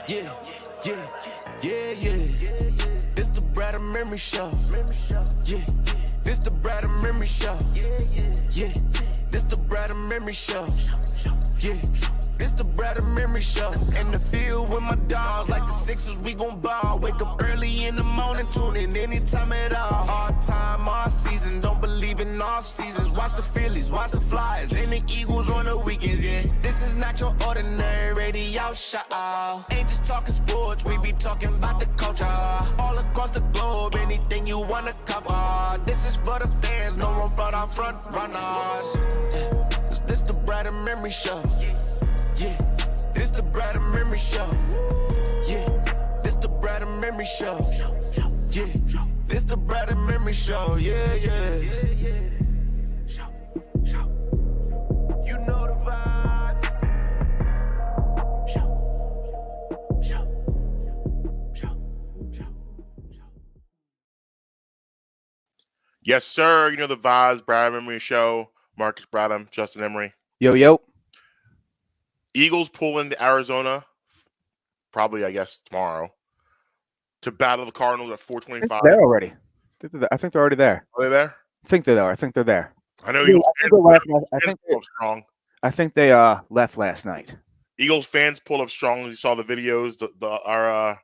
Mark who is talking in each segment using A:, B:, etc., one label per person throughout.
A: Yeah, yeah, yeah, yeah. This the Brad and Memory Show. Yeah, this the Brad and Memory Show. Yeah, this the Brad and Memory Show. Yeah, this the Brad and Memory Show. In the field with my dogs, like the Sixers, we gon' ball. Wake up early in the morning, tune in anytime at all. Hard time, all season, don't believe in off seasons. Watch the Phillies, watch the Flyers, and the Eagles on the weekends, yeah. This is not your ordinary radio show. Ain't just talking sports, we be talking about the culture. All across the globe, anything you wanna cover. This is for the fans, no room for our front runners. This the Brad and Memory Show. Yeah, this the Brad and Memory Show. Yeah, this the Brad and Memory Show. Yeah, this the Brad and Memory Show. Yeah, yeah. You know the vibes.
B: Yes, sir. You know the vibes. Brad Memory Show. Marques Bradham, Justin Emery.
C: Yo.
B: Eagles pull into Arizona, probably, I guess, tomorrow, to battle the Cardinals at 4:25.
C: They're already. I think they're already there.
B: Are they there?
C: I think they are. I think they're there.
B: I know
C: Yeah,
B: Eagles
C: I think
B: fans
C: they left
B: pulled up strong.
C: I think they left last night.
B: Eagles fans pulled up strong. You saw the videos. Our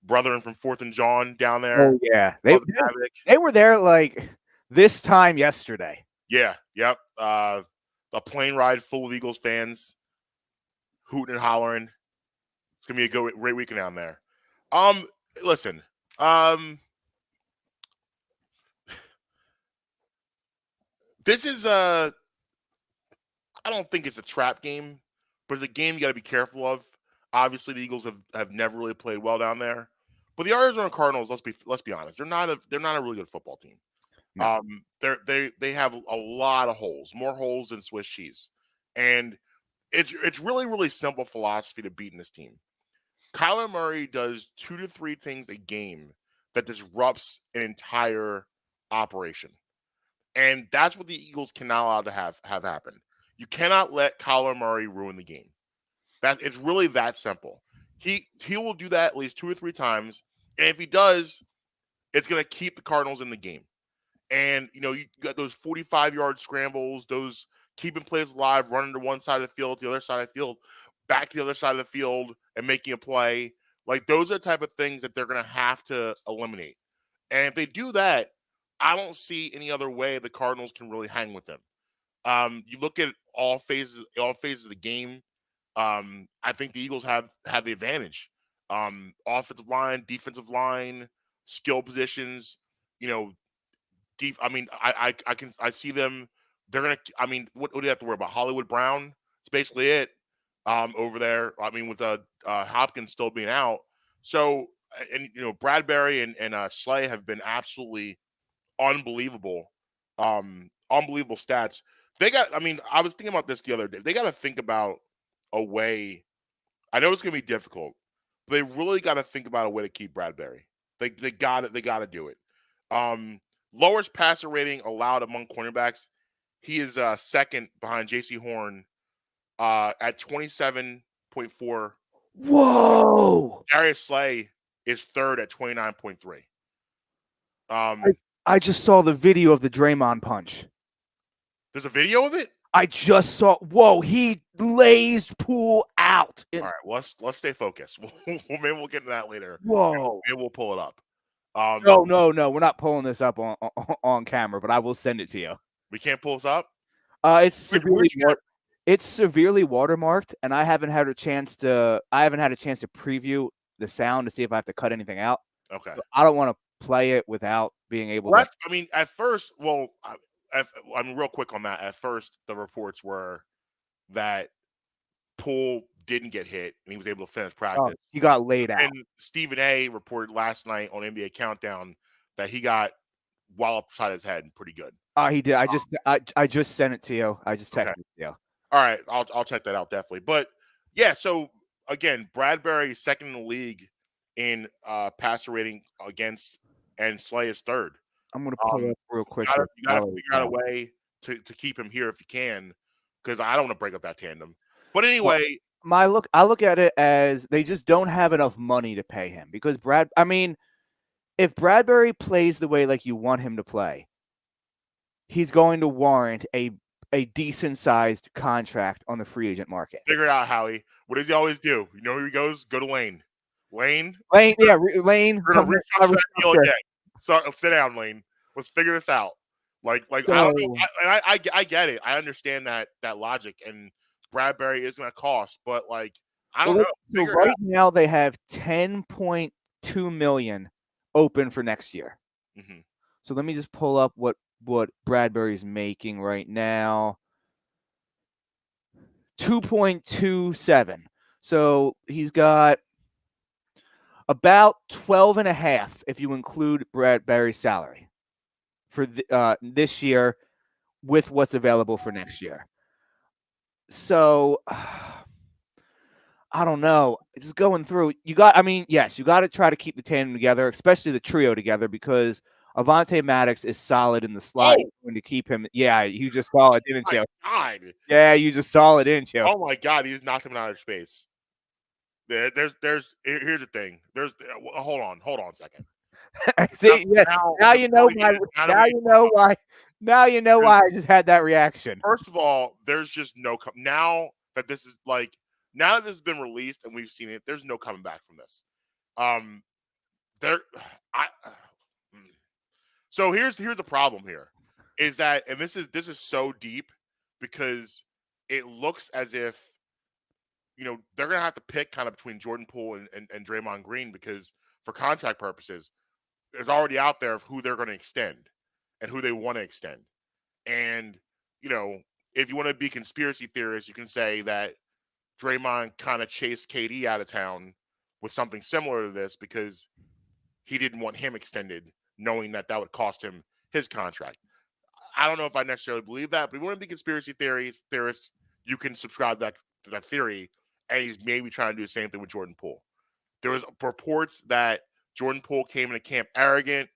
B: brethren from 4th and John down there.
C: Oh yeah, they were there like this time yesterday.
B: Yeah, yep. A plane ride full of Eagles fans, hooting and hollering. It's gonna be a great weekend down there. Listen. This is I don't think it's a trap game, but it's a game you got to be careful of. Obviously, the Eagles have never really played well down there, but the Arizona Cardinals, let's be honest, they're not a really good football team.
C: No.
B: They have a lot of holes, more holes than Swiss cheese, and it's really simple philosophy to beating this team. Kyler Murray does 2 to 3 things a game that disrupts an entire operation. And that's what the Eagles cannot allow to have happen. You cannot let Kyler Murray ruin the game. It's really that simple. He will do that at least 2 or 3 times, and if he does, it's going to keep the Cardinals in the game. And you got those 45-yard scrambles, those keeping plays alive, running to one side of the field, to the other side of the field, back to the other side of the field, and making a play. Like, those are the type of things that they're going to have to eliminate. And if they do that, I don't see any other way the Cardinals can really hang with them. You look at all phases of the game. I think the Eagles have the advantage. Offensive line, defensive line, skill positions. I see them. They're gonna. I mean, what do you have to worry about? Hollywood Brown. It's basically it over there. I mean, with Hopkins still being out. So, and Bradbury and Slay have been absolutely unbelievable. Unbelievable stats. They got. I mean, I was thinking about this the other day. They got to think about a way. I know it's gonna be difficult, but they really got to think about a way to keep Bradbury. They got to do it. Lowest passer rating allowed among cornerbacks. He is second behind J.C. Horn at 27.4.
C: Whoa!
B: Darius Slay is third at 29.3.
C: I just saw the video of the Draymond punch.
B: There's a video of it?
C: I just saw. Whoa! He blazed Poole out.
B: All right, well, let's stay focused. Maybe we'll get into that later.
C: Whoa!
B: Maybe we'll pull it up.
C: No. We're not pulling this up on camera, but I will send it to you.
B: We can't pull this up?
C: It's severely watermarked, and I haven't had a chance to preview the sound to see if I have to cut anything out.
B: Okay.
C: So I don't want to play it without being able to.
B: I mean, at first, real quick on that. At first, the reports were that Poole didn't get hit, and he was able to finish practice.
C: He got laid out.
B: And Stephen A. reported last night on NBA Countdown that he got walloped upside his head pretty good.
C: He did. I just sent it to you. I just texted it to you.
B: All right, I'll check that out definitely. But yeah, so again, Bradbury is second in the league in passer rating against, and Slay is third.
C: I'm gonna pull it up real quick.
B: You gotta figure out a way to keep him here if you can, because I don't want to break up that tandem. But anyway,
C: I look at it as they just don't have enough money to pay him because if Bradbury plays the way like you want him to play, he's going to warrant a decent sized contract on the free agent market.
B: Figure it out, Howie. What does he always do? You know where he goes? Go to Lane. Lane,
C: Lane.
B: we're gonna restructure that deal again. So sit down, Lane. Let's figure this out. Like I don't know. I get it. I understand that logic, and Bradbury is going to cost, but like I don't know.
C: So right now they have $10.2 million open for next year.
B: Mm-hmm.
C: So let me just pull up what Bradbury's making right now. 2.27. So he's got about 12.5 if you include Bradbury's salary for this year with what's available for next year. So I don't know. Just going through, you got to try to keep the tandem together, especially the trio together, because Avonte Maddox is solid in the slot. Going to keep him. Yeah, you just saw it, didn't you?
B: God.
C: Yeah, you just saw it, didn't you?
B: Oh my God, he just knocked him out of space. Here's the thing. Hold on a second.
C: See, now you know why. Now you know why I just had that reaction.
B: First of all, there's just no now that this has been released and we've seen it. There's no coming back from this. So here's the problem here, is that, and this is so deep because it looks as if, you know, they're gonna have to pick kind of between Jordan Poole and Draymond Green, because for contract purposes, it's already out there of who they're going to extend and who they want to extend. And, you know, if you want to be conspiracy theorists, you can say that Draymond kind of chased KD out of town with something similar to this because he didn't want him extended, knowing that would cost him his contract. I don't know if I necessarily believe that, but if you want to be conspiracy theorists, you can subscribe to that theory, and he's maybe trying to do the same thing with Jordan Poole. There was reports that Jordan Poole came into camp arrogant.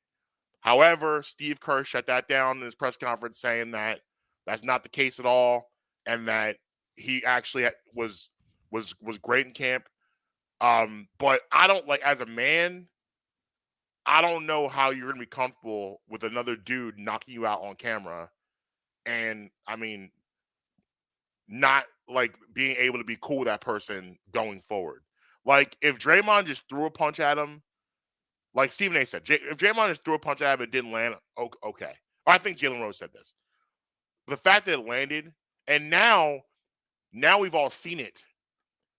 B: However, Steve Kerr shut that down in his press conference, saying that that's not the case at all, and that he actually was great in camp. But I don't, like, as a man, I don't know how you're going to be comfortable with another dude knocking you out on camera, and I mean, not like being able to be cool with that person going forward. Like, if Draymond just threw a punch at him, like Stephen A said, if Draymond just threw a punch at him and didn't land, okay. I think Jalen Rose said this. The fact that it landed, and now we've all seen it.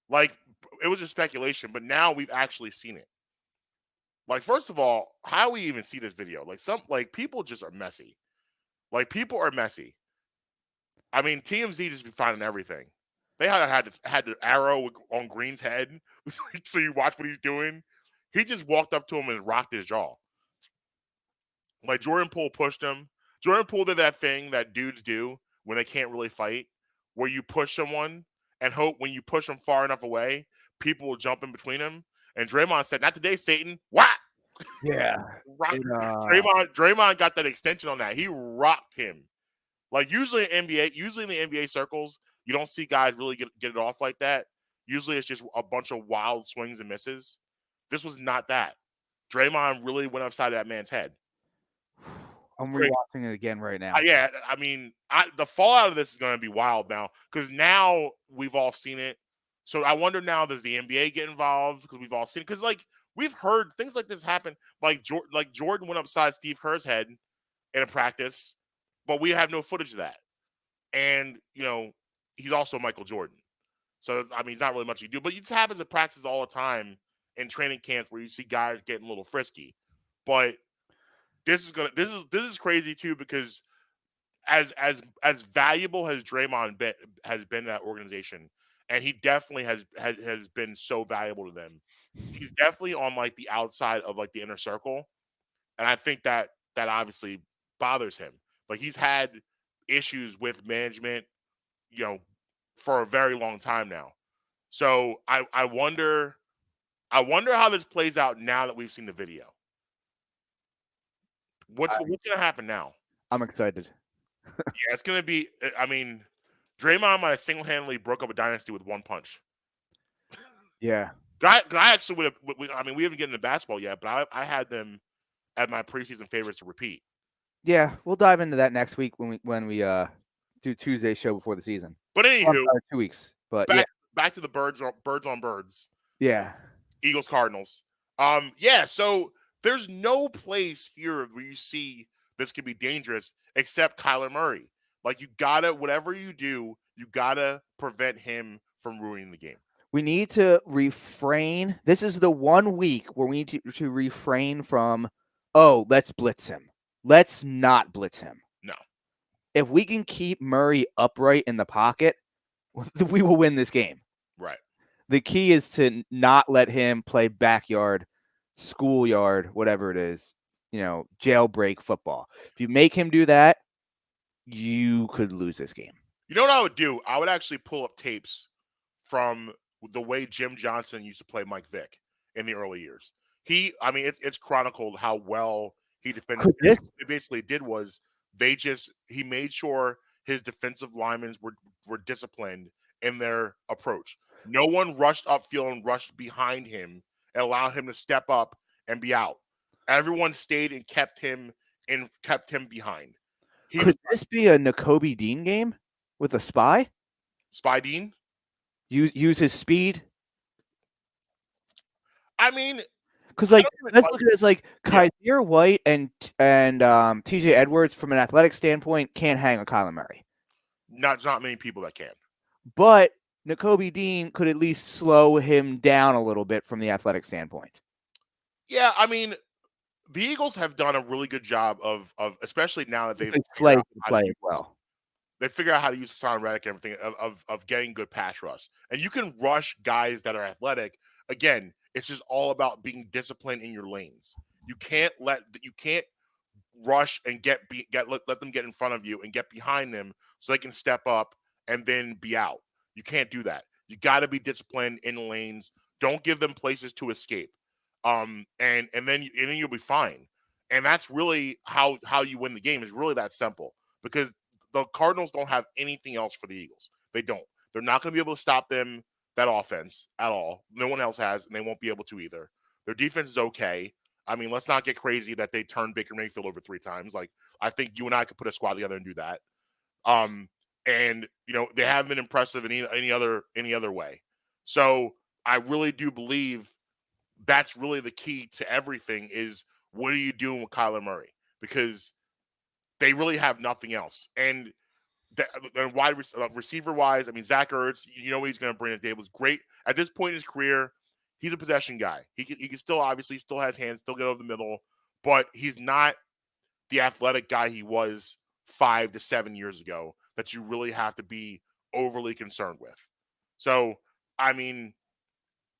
B: Like, it was just speculation, but now we've actually seen it. Like, first of all, how we even see this video? Like, people just are messy. Like, people are messy. I mean, TMZ just be finding everything. They had the arrow on Green's head, so you watch what he's doing. He just walked up to him and rocked his jaw. Like, Jordan Poole pushed him. Jordan Poole did that thing that dudes do when they can't really fight, where you push someone and hope when you push them far enough away, people will jump in between them. And Draymond said, "Not today, Satan." What?
C: Yeah.
B: Draymond got that extension on that. He rocked him. Like, usually in the NBA circles, you don't see guys really get it off like that. Usually it's just a bunch of wild swings and misses. This was not that. Draymond really went upside that man's head.
C: I'm rewatching it again right now.
B: Yeah, I mean, the fallout of this is going to be wild now, because now we've all seen it. So I wonder now, does the NBA get involved? Because we've all seen it. Because, like, we've heard things like this happen. Like Jordan went upside Steve Kerr's head in a practice, but we have no footage of that. And, you know, he's also Michael Jordan. So, I mean, he's not really much you do. But it just happens at practice all the time in training camps where you see guys getting a little frisky. But this is crazy too, because as valuable as Draymond has been to that organization, and he definitely has been so valuable to them. He's definitely on, like, the outside of, like, the inner circle, and I think that obviously bothers him. Like, he's had issues with management, you know, for a very long time now. So I wonder how this plays out now that we've seen the video. What's going to happen now?
C: I'm excited.
B: Yeah, it's going to be. I mean, Draymond might have single-handedly broke up a dynasty with one punch.
C: Yeah.
B: I actually would have. I mean, we haven't gotten into basketball yet, but I had them as my preseason favorites to repeat.
C: Yeah, we'll dive into that next week when we do Tuesday's show before the season.
B: But
C: Oh, I'm
B: anywho,
C: sorry, 2 weeks. But
B: back to the birds on birds.
C: yeah.
B: Eagles Cardinals. Yeah. So there's no place here where you see this could be dangerous except Kyler Murray. Like you gotta, whatever you do, you gotta prevent him from ruining the game.
C: We need to refrain. This is the 1 week where we need to refrain from, let's blitz him. Let's not blitz him.
B: No.
C: If we can keep Murray upright in the pocket, we will win this game.
B: Right.
C: The key is to not let him play backyard, schoolyard, whatever it is, jailbreak football. If you make him do that, you could lose this game.
B: You know what I would do? I would actually pull up tapes from the way Jim Johnson used to play Mike Vick in the early years. It's chronicled how well he defended. What they basically did was he made sure his defensive linemen were disciplined in their approach. No one rushed upfield and rushed behind him and allowed him to step up and be out. Everyone stayed and kept him behind.
C: Could this be a Nakobe Dean game with a spy?
B: Spy Dean?
C: Use his speed?
B: I mean,
C: because let's look at it as Kaiser White and TJ Edwards from an athletic standpoint can't hang on Kyler Murray.
B: Not many people that can.
C: But Nakobe Dean could at least slow him down a little bit from the athletic standpoint.
B: Yeah, I mean, the Eagles have done a really good job of especially now that they've
C: play well.
B: They figure out how to use Hassan Reddick and everything of getting good pass rush. And you can rush guys that are athletic. Again, it's just all about being disciplined in your lanes. You can't rush and let them get in front of you and get behind them so they can step up and then be out. You can't do that. You got to be disciplined in the lanes. Don't give them places to escape. And then you'll be fine. And that's really how you win the game. Is really that simple, because the Cardinals don't have anything else for the Eagles. They don't. They're not going to be able to stop them, that offense, at all. No one else has, and they won't be able to either. Their defense is okay. I mean, let's not get crazy that they turned Baker Mayfield over 3 times. Like, I think you and I could put a squad together and do that. And they haven't been impressive in any other way. So I really do believe that's really the key to everything is what are you doing with Kyler Murray? Because they really have nothing else. And wide receiver wise, I mean, Zach Ertz, what he's going to bring to the table is great. At this point in his career, he's a possession guy. He can still obviously still has hands, still get over the middle, but he's not the athletic guy he was 5 to 7 years ago that you really have to be overly concerned with. So, I mean,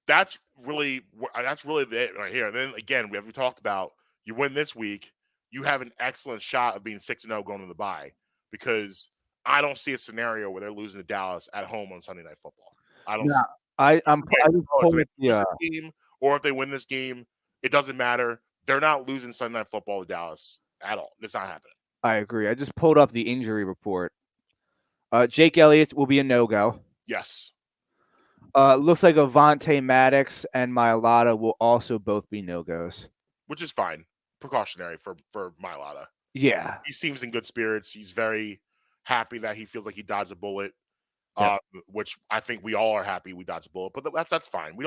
B: that's really it right here. And then again, as we talked about, you win this week, you have an excellent shot of being 6-0 going to the bye, because I don't see a scenario where they're losing to Dallas at home on Sunday Night Football. I don't. Game, or if they win this game, it doesn't matter. They're not losing Sunday Night Football to Dallas at all. It's not happening.
C: I agree. I just pulled up the injury report. Jake Elliott will be a no-go.
B: Yes.
C: Looks like Avonte Maddox and Mailata will also both be no-goes.
B: Which is fine. Precautionary for Mailata.
C: Yeah.
B: He seems in good spirits. He's very happy that he feels like he dodged a bullet, which I think we all are happy we dodged a bullet. But that's fine.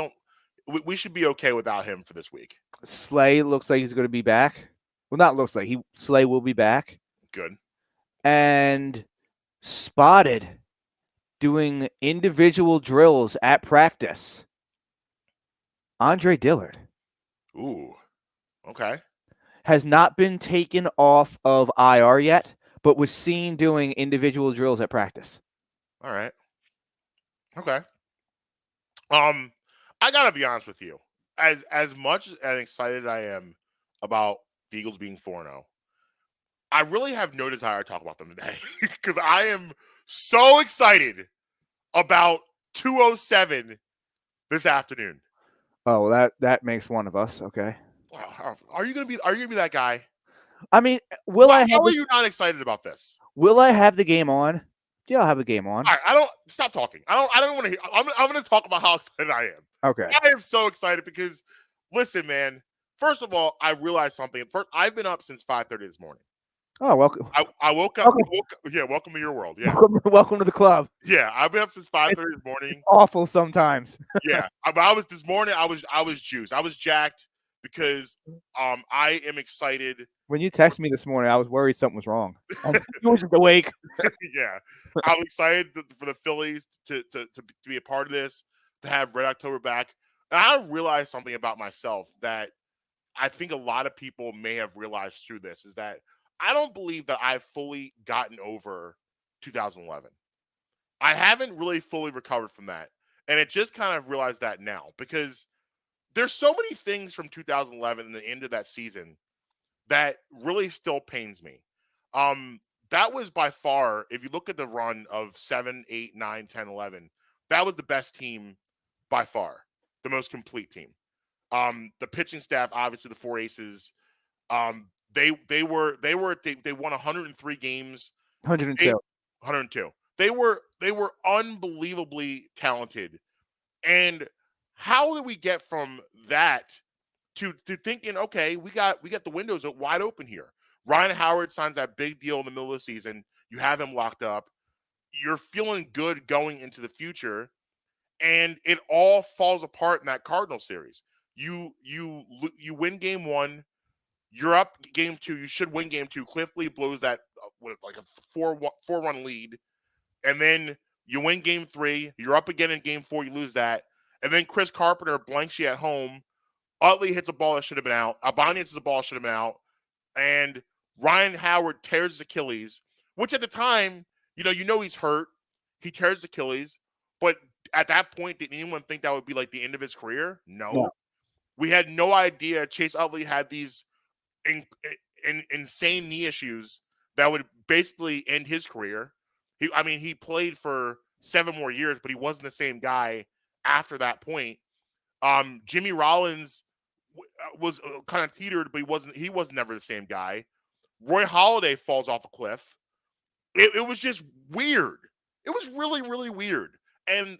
B: We should be okay without him for this week.
C: Slay looks like he's going to be back. Well, not looks like. Slay will be back.
B: Good.
C: And spotted doing individual drills at practice, Andre Dillard.
B: Ooh. Okay.
C: Has not been taken off of IR yet, but was seen doing individual drills at practice.
B: All right. Okay. I gotta be honest with you. As much and excited I am about the Eagles being 4-0, I really have no desire to talk about them today because I am so excited about 207 this afternoon.
C: Oh, well, that makes one of us. Okay.
B: Are you gonna be that guy?
C: I mean, how
B: are you not excited about this?
C: Will I have the game on? Yeah, I'll have a game on.
B: All right, I don't stop talking. I don't want to hear. I'm going to talk about how excited I am.
C: Okay.
B: I am so excited because, listen, man. First of all, I realized something. First, I've been up since 5:30 this morning.
C: Oh, welcome.
B: I woke up.
C: Okay.
B: Yeah, welcome to your world. Yeah,
C: Welcome to the club.
B: yeah. I've been up since 5:30 this morning.
C: Awful sometimes.
B: Yeah, I was this morning. I was juiced. I was jacked because I am excited.
C: When you texted me this morning, I was worried something was wrong. You were just awake.
B: Yeah, I'm excited for the Phillies to be a part of this, to have Red October back. And I realized something about myself that I think a lot of people may have realized through this, is that I don't believe that I've fully gotten over 2011. I haven't really fully recovered from that. And it just kind of realized that now, because there's so many things from 2011 and the end of that season that really still pains me. That was by far, if you look at the run of 7, 8, 9, 10, 11, that was the best team by far, the most complete team. The pitching staff, obviously the four aces, they won 103 games.
C: 102.
B: 102. They were unbelievably talented. And how did we get from that to thinking, okay, we got the windows wide open here? Ryan Howard signs that big deal in the middle of the season. You have him locked up. You're feeling good going into the future, and it all falls apart in that Cardinals series. You win game 1. You're up game 2. You should win game 2. Cliff Lee blows that like a 4-run lead, and then you win game 3. You're up again in game 4. You lose that, and then Chris Carpenter blanks you at home. Utley hits a ball that should have been out. Ibanez hits a ball that should have been out, and Ryan Howard tears his Achilles, which at the time, you know he's hurt. He tears his Achilles, but at that point, did anyone think that would be like the end of his career? No. We had no idea Chase Utley had these insane knee issues that would basically end his career. He played for 7 more years, but he wasn't the same guy after that point. Jimmy Rollins was kind of teetered, but he was never the same guy. Roy Halladay falls off a cliff. It was just weird. It was really, really weird. And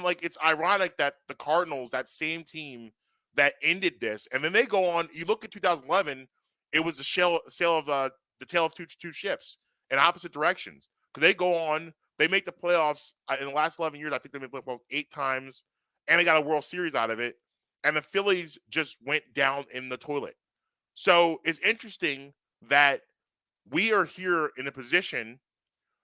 B: like, it's ironic that the Cardinals, that same team that ended this, and then they go on. You look at 2011, it was the sale of the tale of two ships in opposite directions. Because they go on, they make the playoffs in the last 11 years. I think they made the playoffs 8 times, and they got a World Series out of it. And the Phillies just went down in the toilet. So it's interesting that we are here in a position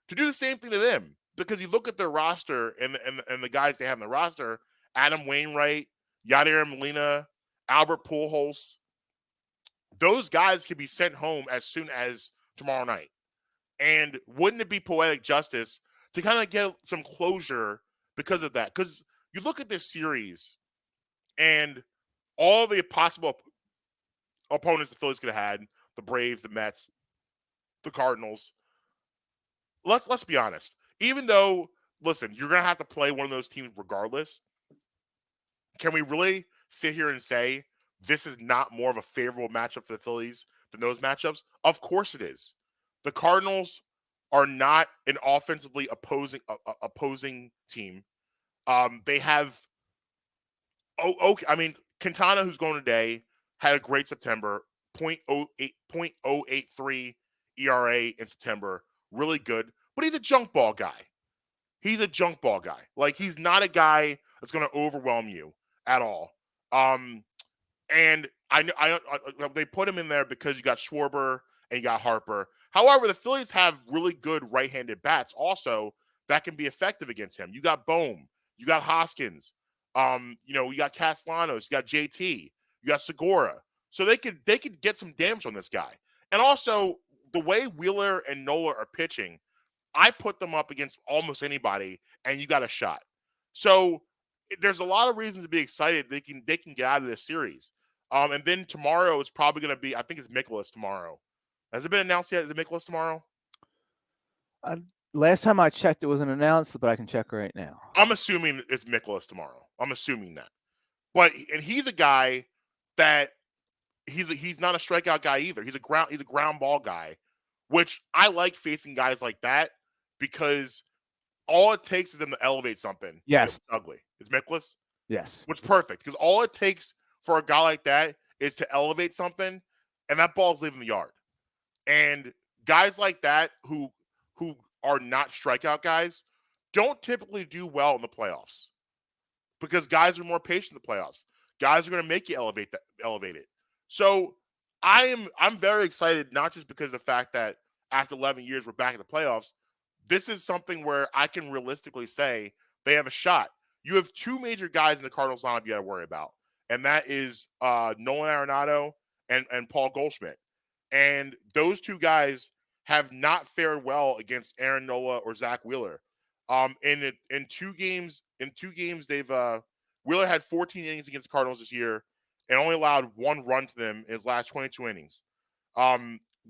B: to do the same thing to them, because you look at their roster and the guys they have in the roster: Adam Wainwright, Yadier Molina, Albert Pujols. Those guys could be sent home as soon as tomorrow night. And wouldn't it be poetic justice to kind of get some closure because of that? Because you look at this series and all the possible opponents the Phillies could have had: the Braves, the Mets, the Cardinals. Let's be honest. Even though, listen, you're going to have to play one of those teams regardless, can we really sit here and say this is not more of a favorable matchup for the Phillies than those matchups? Of course it is. The Cardinals are not an offensively opposing team. They have Quintana, who's going today, had a great September, 0.083 ERA in September. Really good, but he's a junk ball guy. Like, he's not a guy that's going to overwhelm you at all. And I they put him in there because you got Schwarber and you got Harper. However, the Phillies have really good right-handed bats also that can be effective against him. You got Bohm, you got Hoskins, you got Castellanos, you got JT, you got Segura. So they could get some damage on this guy. And also, the way Wheeler and Nola are pitching, I put them up against almost anybody, and you got a shot. So there's a lot of reasons to be excited. They can get out of this series. And then tomorrow is probably going to be, I think it's Mikolas tomorrow. Has it been announced yet? Is it Mikolas tomorrow?
C: Last time I checked, it wasn't announced, but I can check right now.
B: I'm assuming it's Mikolas tomorrow. I'm assuming that. And he's a guy that he's not a strikeout guy either. He's a ground ball guy, which I like facing guys like that, because all it takes is them to elevate something.
C: Yes.
B: It's ugly. It's Mikolas,
C: Yes.
B: which is perfect because all it takes for a guy like that is to elevate something, and that ball's leaving the yard. And guys like that who are not strikeout guys don't typically do well in the playoffs because guys are more patient in the playoffs. Guys are going to make you elevate it. So I'm very excited, not just because of the fact that after 11 years we're back in the playoffs. This is something where I can realistically say they have a shot. You have two major guys in the Cardinals lineup you got to worry about, and that is Nolan Arenado and Paul Goldschmidt. And those two guys have not fared well against Aaron Nola or Zach Wheeler. In two games, they've Wheeler had 14 innings against the Cardinals this year and only allowed one run to them in his last 22 innings.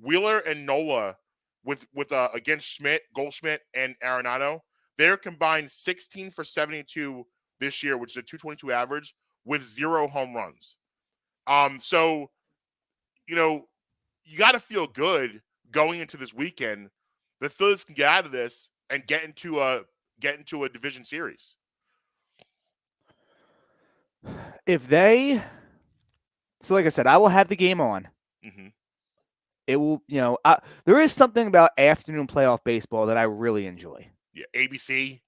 B: Wheeler and Nola with against Goldschmidt, and Arenado, they're combined 16 for 72 this year, which is a 222 average with 0 home runs. So you got to feel good going into this weekend. The Phillies can get out of this and get into a division series.
C: So like I said, I will have the game on.
B: Mm-hmm.
C: It will, there is something about afternoon playoff baseball that I really enjoy.
B: Yeah, ABC.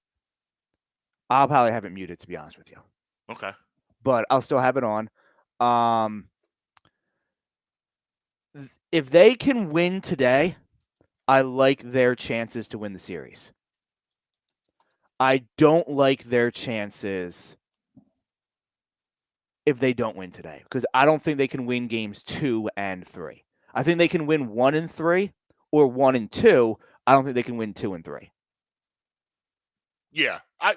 C: I'll probably have it muted, to be honest with you.
B: Okay.
C: But I'll still have it on. If they can win today, I like their chances to win the series. I don't like their chances if they don't win today, because I don't think they can win games 2 and 3. I think they can win 1 and 3 or 1 and 2. I don't think they can win 2 and 3.
B: Yeah, I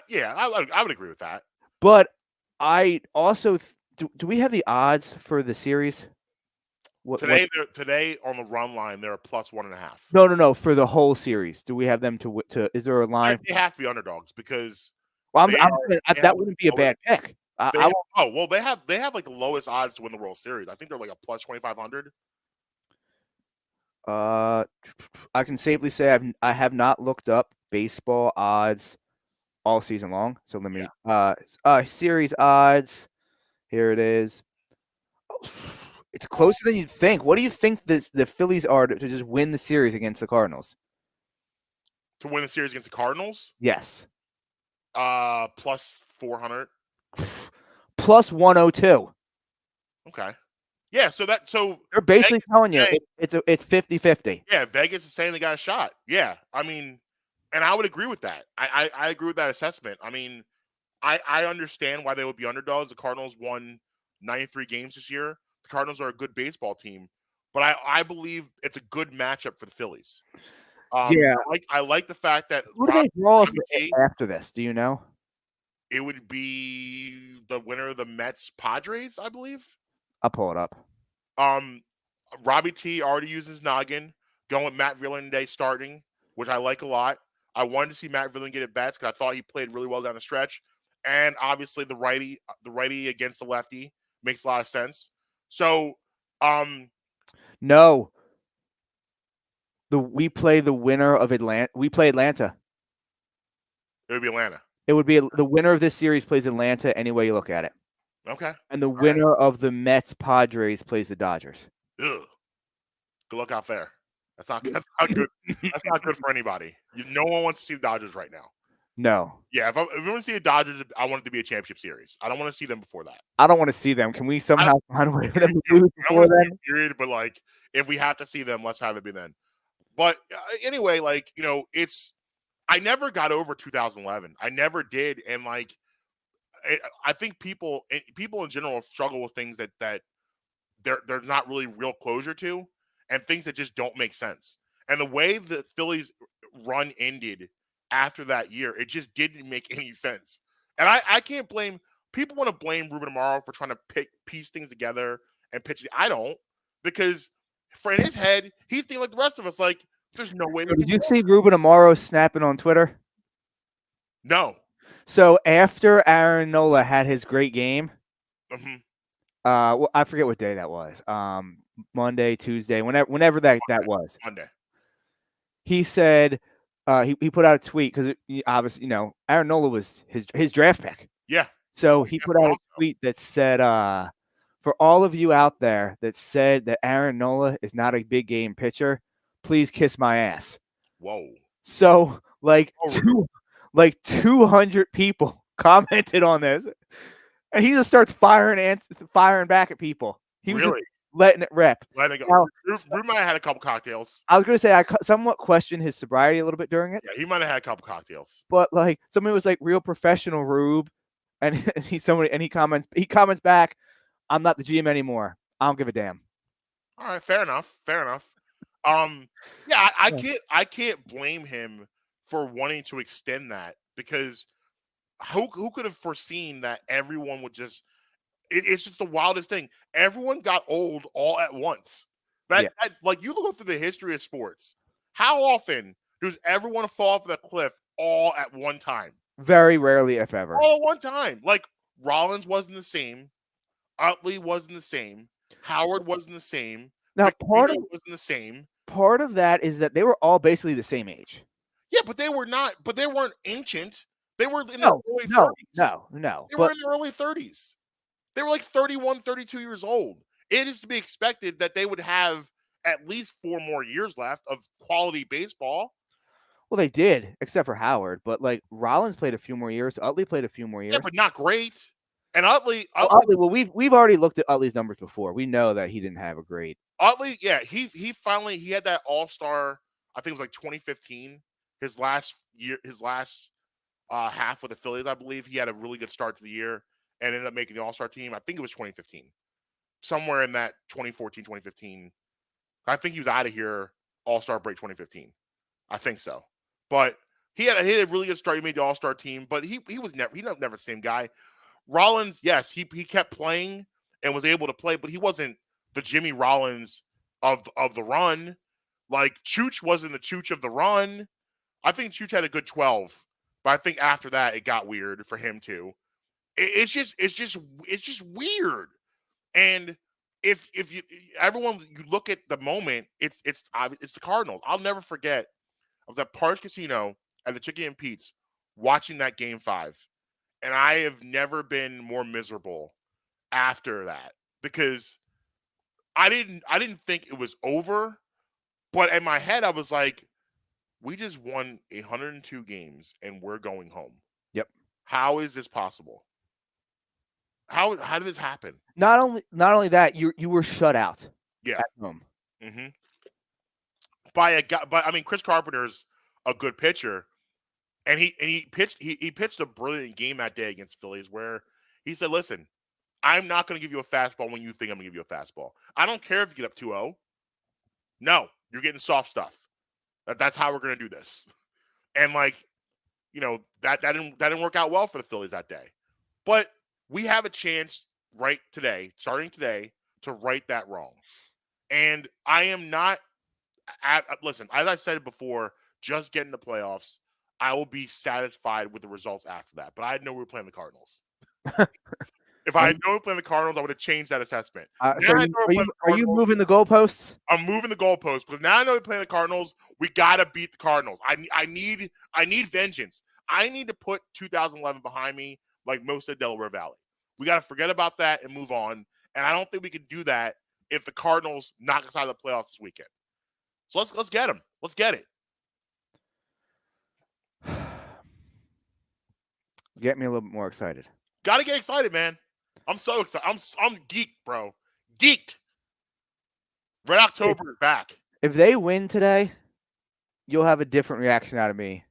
B: would agree with that.
C: But I also do we have the odds for the series?
B: Today on the run line they're a +1.5.
C: No, for the whole series. Do we have them to? Is there a line?
B: They have to be underdogs because
C: that wouldn't be a bad pick.
B: They have like the lowest odds to win the World Series. I think they're like a +2,500.
C: I can safely say I have not looked up baseball odds all season long. So let me series odds. Here it is. It's closer than you'd think. What do you think the Phillies are to just win the series against the Cardinals?
B: To win the series against the Cardinals?
C: Yes.
B: +400.
C: +102.
B: Okay. Yeah, so
C: they're basically telling you it's 50-50.
B: Yeah, Vegas is saying they got a shot. Yeah, I mean, and I would agree with that. I agree with that assessment. I mean, I understand why they would be underdogs. The Cardinals won 93 games this year. The Cardinals are a good baseball team, but I believe it's a good matchup for the Phillies. I like the fact that
C: who do they draw after this? Do you know?
B: It would be the winner of the Mets Padres, I believe.
C: I'll pull it up.
B: Robbie T already uses noggin, going with Matt Villan today starting, which I like a lot. I wanted to see Matt Villan get at bats because I thought he played really well down the stretch, and obviously the righty against the lefty makes a lot of sense. So,
C: no, we play the winner of Atlanta. We play Atlanta.
B: It would be Atlanta.
C: It would be the winner of this series plays Atlanta any way you look at it.
B: Okay.
C: And the winner of the Mets Padres plays the Dodgers.
B: Ugh. Good luck out there. That's not good. That's not good for anybody. No one wants to see the Dodgers right now.
C: No.
B: Yeah, if I want to see the Dodgers, I want it to be a championship series. I don't want to see them before that.
C: I don't want to see them. Can we somehow find a way for them to lose before then?
B: Period, but like, if we have to see them, let's have it be then. But anyway, like, I never got over 2011. I never did, and like, I think people in general struggle with things that there's not really real closure to, and things that just don't make sense. And the way the Phillies run ended after that year, it just didn't make any sense. And I can't blame people. Want to blame Ruben Amaro for trying to piece things together and pitch it. I don't, because in his head, he's thinking like the rest of us. Like, there's no way.
C: Did you see Ruben Amaro snapping on Twitter?
B: No.
C: So after Aaron Nola had his great game, I forget what day that was. Monday, Tuesday, whenever that was.
B: Monday.
C: He said, he put out a tweet because obviously, Aaron Nola was his draft pick.
B: Yeah.
C: So he put out a tweet that said, for all of you out there that said that Aaron Nola is not a big game pitcher, please kiss my ass.
B: Whoa.
C: So like 200 people commented on this, and he just starts firing back at people. He was just letting it rip.
B: Letting it go. Rue might have had a couple cocktails.
C: I was going to say I somewhat questioned his sobriety a little bit during it.
B: Yeah, he might have had a couple cocktails.
C: But like somebody was like, real professional Rube, and he comments back, I'm not the GM anymore. I don't give a damn.
B: All right, fair enough. Yeah, I can't blame him for wanting to extend that, because who could have foreseen that everyone would just it's just the wildest thing. Everyone got old all at once. Like, you look through the history of sports, how often does everyone fall off the cliff all at one time?
C: Very rarely, if ever.
B: All at one time. Like, Rollins wasn't the same. Utley wasn't the same. Howard wasn't the same.
C: Now,
B: wasn't the same.
C: Part of that is that they were all basically the same age.
B: Yeah, but they were not. But they weren't ancient. They were in their early 30s.
C: No.
B: They were in their early 30s. They were like 31, 32 years old. It is to be expected that they would have at least 4 more years left of quality baseball.
C: Well, they did, except for Howard. But like Rollins played a few more years. Utley played a few more years.
B: Yeah, but not great. And Utley.
C: Well, we've already looked at Utley's numbers before. We know that he didn't have a great.
B: Utley, yeah, he finally had that All-Star. I think it was like 2015. His last half with the Phillies, I believe. He had a really good start to the year and ended up making the All-Star team. I think it was 2015. Somewhere in that 2014, 2015. I think he was out of here All-Star break 2015. I think so. But he had a really good start. He made the All-Star team, but he was never the same guy. Rollins, yes, he kept playing and was able to play, but he wasn't the Jimmy Rollins of the run. Like, Chooch wasn't the Chooch of the run. I think Chooch had a good 12, but I think after that it got weird for him too. It's just weird. And if you look at the moment, it's the Cardinals. I'll never forget. I was at Parks Casino at the Chicken and Pete's watching that Game 5, and I have never been more miserable after that, because I didn't think it was over, but in my head I was like, we just won 102 games and we're going home.
C: Yep. How
B: is this possible? How did this happen?
C: Not only that, you were shut out.
B: Yeah.
C: At home.
B: Mm-hmm. By a guy, but I mean, Chris Carpenter's a good pitcher, and he pitched a brilliant game that day against Phillies, where he said, "Listen, I'm not going to give you a fastball when you think I'm going to give you a fastball. I don't care if you get up 2-0. No, you're getting soft stuff. That's how we're going to do this." And like, that didn't work out well for the Phillies that day. But we have a chance starting today, to right that wrong. And I am not listen, as I said before, just getting the playoffs, I will be satisfied with the results after that. But I know we were playing the Cardinals. If I had known we were playing the Cardinals, I would have changed that assessment.
C: So are you moving the goalposts?
B: I'm moving the goalposts, because now I know we're playing the Cardinals. We gotta beat the Cardinals. I need vengeance. I need to put 2011 behind me, like most of Delaware Valley. We got to forget about that and move on. And I don't think we can do that if the Cardinals knock us out of the playoffs this weekend. So let's get them. Let's get it.
C: Get me a little bit more excited.
B: Got to get excited, man. I'm so excited. I'm geeked, bro. Geeked. Red October is back.
C: If they win today, you'll have a different reaction out of me.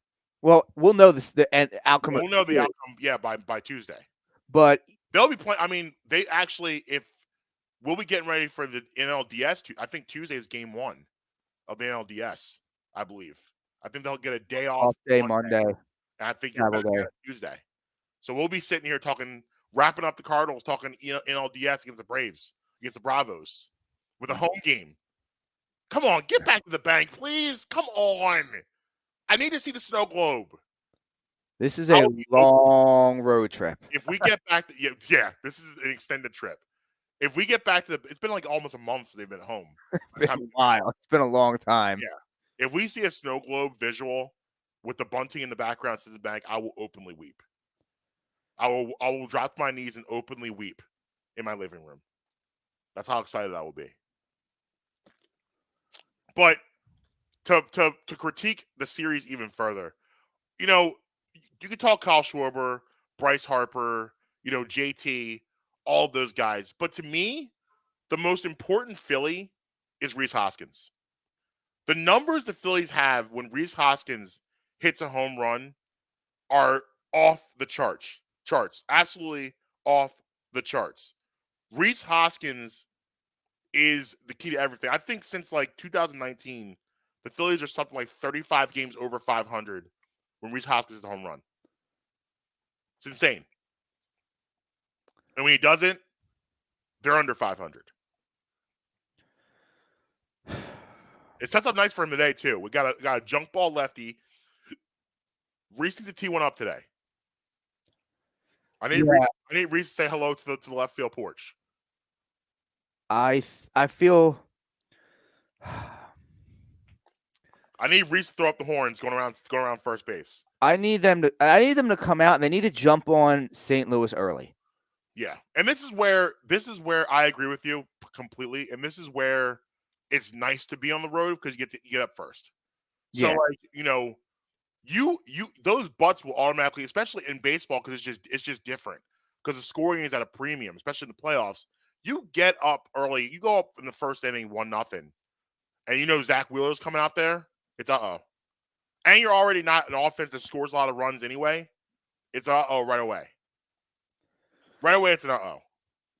C: Well, we'll know the outcome.
B: We'll know the outcome, yeah, by Tuesday.
C: But
B: they'll be playing. I mean, they actually, we'll be getting ready for the NLDS. I think Tuesday is game 1 of the NLDS, I believe. I think they'll get a day off.
C: Monday.
B: And I think you're back on Tuesday. So we'll be sitting here wrapping up the Cardinals, talking NLDS against the Braves, against the Bravos, with a home game. Come on, get back to the bank, please. Come on. I need to see the snow globe.
C: This is a long road trip.
B: If we get back to this is an extended trip. If we get back to it's been like almost a month since they've been home.
C: It's been a while. It's been a long time.
B: Yeah. If we see a snow globe visual, with the bunting in the background says bank, I will openly weep. I will drop my knees and openly weep in my living room. That's how excited I will be. But to critique the series even further, you know, you could talk Kyle Schwarber, Bryce Harper, JT, all those guys. But to me, the most important Philly is Rhys Hoskins. The numbers the Phillies have when Rhys Hoskins hits a home run are off the charts. Absolutely off the charts. Rhys Hoskins is the key to everything. I think since like 2019, the Phillies are something like 35 games over 500 when Rhys Hoskins is a home run. It's insane. And when he doesn't, they're under 500. It sets up nice for him today, too. We got a junk ball lefty. Reese needs to tee one up today. I need Reese to say hello to the left field porch.
C: I feel.
B: I need Reese to throw up the horns going around first base.
C: I need them to come out, and they need to jump on St. Louis early.
B: Yeah, and this is where I agree with you completely, and this is where it's nice to be on the road because you get up first. So you those butts will automatically, especially in baseball, because it's just different because the scoring is at a premium, especially in the playoffs. You get up early, you go up in the first inning 1-0, and Zach Wheeler's coming out there. It's and you're already not an offense that scores a lot of runs anyway. It's right away. Right away, it's an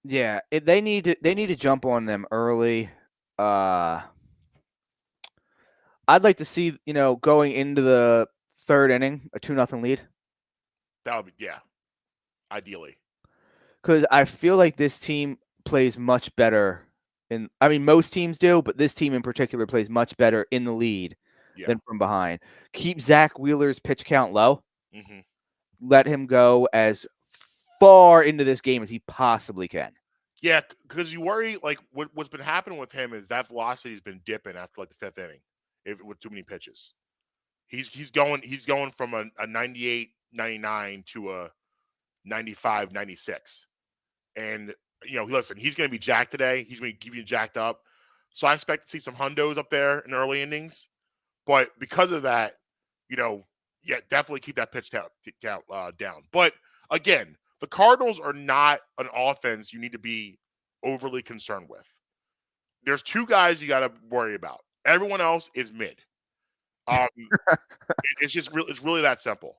C: Yeah, they need to jump on them early. I'd like to see going into the third inning a 2-0 lead.
B: That would be ideally.
C: Because I feel like this team plays much better most teams do, but this team in particular plays much better in the lead than from behind. Keep Zach Wheeler's pitch count low.
B: Mm-hmm.
C: Let him go as far into this game as he possibly can. Yeah,
B: because you worry, like, what's been happening with him is that velocity's been dipping after, like, the fifth inning with too many pitches. He's going from a 98, 99 to a 95, 96. And, listen, he's going to be jacked today. He's going to keep you jacked up. So I expect to see some hundos up there in the early innings. But because of that, definitely keep that pitch count down. But, again, the Cardinals are not an offense you need to be overly concerned with. There's two guys you got to worry about. Everyone else is mid. It's really that simple.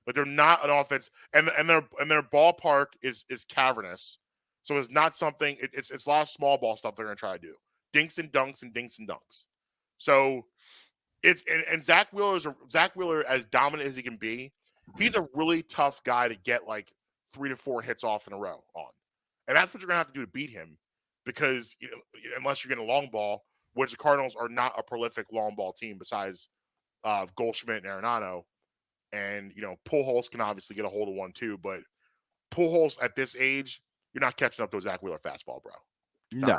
B: But they're not an offense, and their ballpark is cavernous. So it's not something. It's a lot of small ball stuff they're going to try to do. Dinks and dunks. So and Zach Wheeler, as dominant as he can be, he's a really tough guy to get like 3 to 4 hits off in a row on. And that's what you're going to have to do to beat him because, unless you're getting a long ball, which the Cardinals are not a prolific long ball team besides Goldschmidt and Arenado. And, Pujols can obviously get a hold of one too, but Pujols at this age, you're not catching up to a Zach Wheeler fastball, bro.
C: No.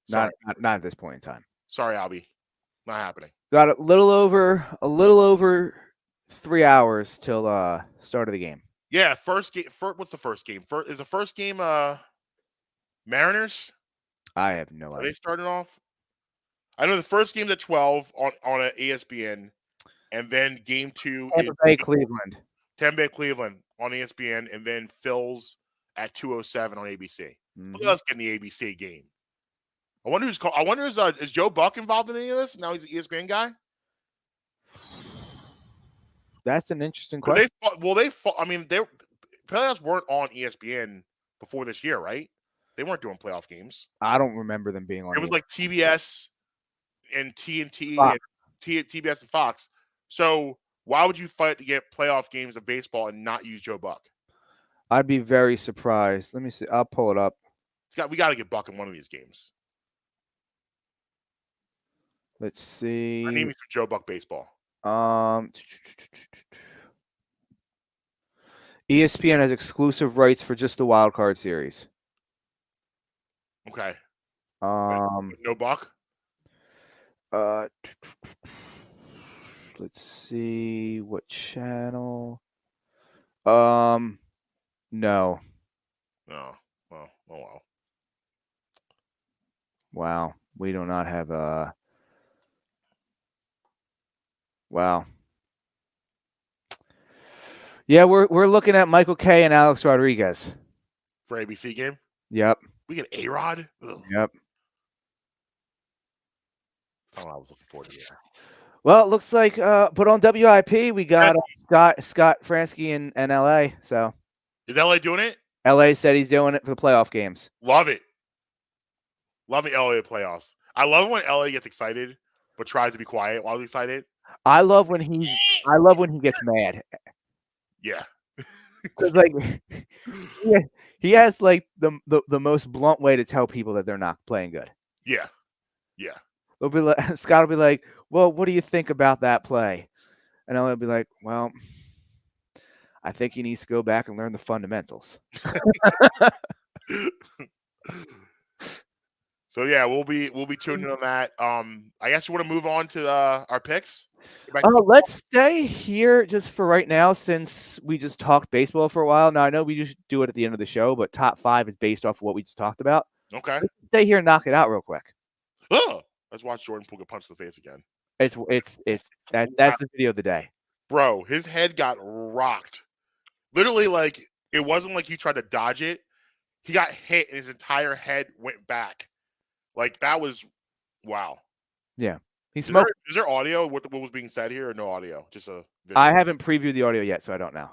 C: Not at this point in time.
B: Sorry, Albie. Not happening.
C: Got a little over 3 hours till start of the game.
B: Yeah, what's the first game? Is the first game Mariners?
C: I have no idea.
B: Are they starting off? I know the first game's at 12 on an ESPN, and then game 2
C: Tampa Bay Cleveland
B: on ESPN, and then Phil's at 2:07 on ABC.
C: Mm-hmm.
B: Look at us getting the ABC game. I wonder who's called. I wonder is Joe Buck involved in any of this? Now he's an ESPN guy.
C: That's an interesting question.
B: The playoffs weren't on ESPN before this year, right? They weren't doing playoff games.
C: I don't remember them being on.
B: It was like TBS and TNT and TBS and Fox. So why would you fight to get playoff games of baseball and not use Joe Buck?
C: I'd be very surprised. Let me see. I'll pull it up.
B: We got to get Buck in one of these games.
C: Let's see.
B: I need me some Joe Buck baseball.
C: ESPN has exclusive rights for just the wild card series.
B: Okay.
C: No
B: Buck?
C: Let's see what channel. No.
B: No. Well, oh well.
C: Wow. We do not have wow. Yeah, we're looking at Michael K and Alex Rodriguez.
B: For ABC game?
C: Yep.
B: We get A-Rod? Ugh.
C: Yep.
B: That's not what I was looking forward to here.
C: Well, it looks like but on WIP we got Scott Fransky in LA. So
B: Is LA doing it?
C: LA said he's doing it for the playoff games.
B: Love it. Love the LA playoffs. I love when LA gets excited but tries to be quiet while he's excited.
C: I love when he gets mad.
B: Yeah.
C: Cuz like he has like the most blunt way to tell people that they're not playing good.
B: Yeah. Yeah.
C: They'll be like, Scott will be like, "Well, what do you think about that play?" And I'll be like, "Well, I think he needs to go back and learn the fundamentals."
B: So yeah, we'll be tuning in on that. I guess you want to move on to our picks.
C: Let's stay here just for right now, since we just talked baseball for a while. Now I know we just do it at the end of the show, but top 5 is based off of what we just talked about.
B: Okay.
C: Let's stay here and knock it out real quick.
B: Oh, let's watch Jordan Poole get punched in the face again.
C: That's the video of the day.
B: Bro, his head got rocked. Literally, like, it wasn't like he tried to dodge it. He got hit and his entire head went back. Like, that was wow.
C: Yeah.
B: Is there audio? What was being said here, or no audio? Just a video?
C: I haven't previewed the audio yet, so I don't know.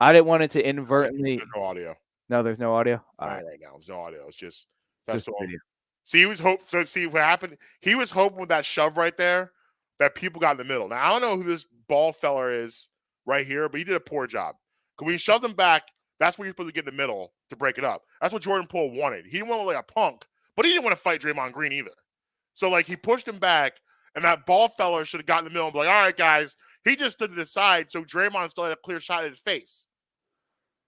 C: I didn't want it to inadvertently.
B: There's no audio.
C: No, there's no audio.
B: All right now, there's no audio. It's just
C: video.
B: See, he was So see what happened. He was hoping with that shove right there that people got in the middle. Now I don't know who this ball feller is right here, but he did a poor job. Because when you shoved him back, that's where you're supposed to get in the middle to break it up. That's what Jordan Poole wanted. He didn't want to look like a punk, but he didn't want to fight Draymond Green either. So like he pushed him back, and that ball feller should have gotten in the middle and be like, all right, guys. He just stood to the side, so Draymond still had a clear shot at his face.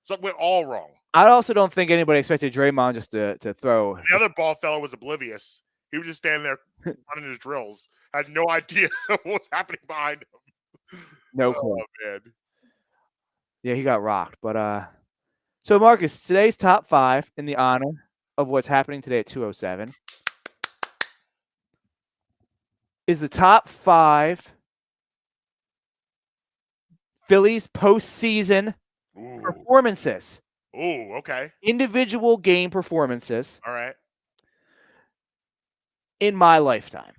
B: So it went all wrong.
C: I also don't think anybody expected Draymond just to throw.
B: The other ball fellow was oblivious. He was just standing there running his drills. Had no idea what was happening behind him.
C: No clue.
B: Oh, man.
C: Yeah, he got rocked. But so Marcus, today's top 5 in the honor of what's happening today at 2:07 is the top 5 Phillies postseason performances.
B: Ooh, okay.
C: Individual game performances.
B: All right.
C: In my lifetime.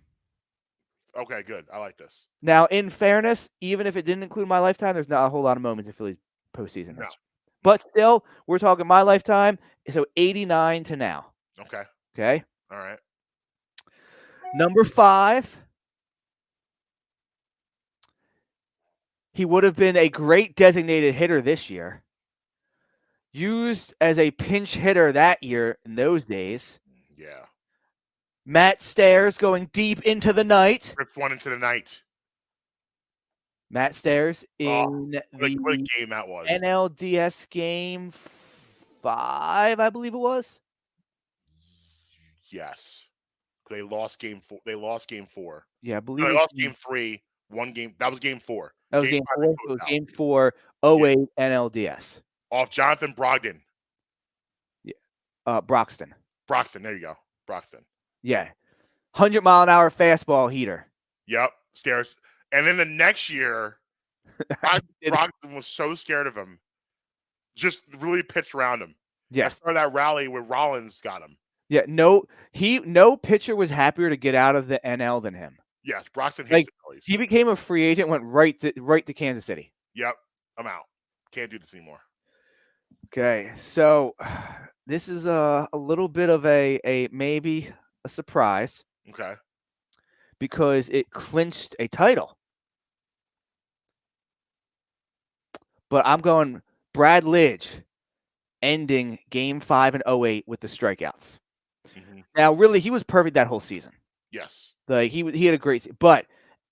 B: Okay, good. I like this.
C: Now, in fairness, even if it didn't include my lifetime, there's not a whole lot of moments in Phillies postseason.
B: No.
C: But still, we're talking my lifetime, so 89 to now.
B: Okay.
C: Okay?
B: All right.
C: Number 5. He would have been a great designated hitter this year. Used as a pinch hitter that year in those days.
B: Yeah.
C: Matt Stairs going deep into the night.
B: Ripped one into the night.
C: Matt Stairs in
B: what a game that was.
C: NLDS game 5, I believe it was.
B: Yes. They lost game 4. They lost game 4.
C: Yeah, I believe
B: they lost game 3. One game. That was game 4.
C: That was game 4. It was game 4, 08 NLDS.
B: Off Jonathan Brogdon.
C: Yeah. Broxton.
B: There you go. Broxton.
C: Yeah. 100-mile-an-hour fastball heater.
B: Yep. Stairs. And then the next year, Brogdon was so scared of him. Just really pitched around him.
C: Yeah.
B: I saw that rally where Rollins got him.
C: Yeah. No pitcher was happier to get out of the NL than him.
B: Yes. Broxton hates the Phillies.
C: He became a free agent, went right to Kansas City.
B: Yep. I'm out. Can't do this anymore.
C: Okay. So this is a little bit of a maybe a surprise.
B: Okay.
C: Because it clinched a title. But I'm going Brad Lidge ending game 5 in 08 with the strikeouts. Mm-hmm. Now, really, he was perfect that whole season.
B: Yes.
C: Like he had a great season. But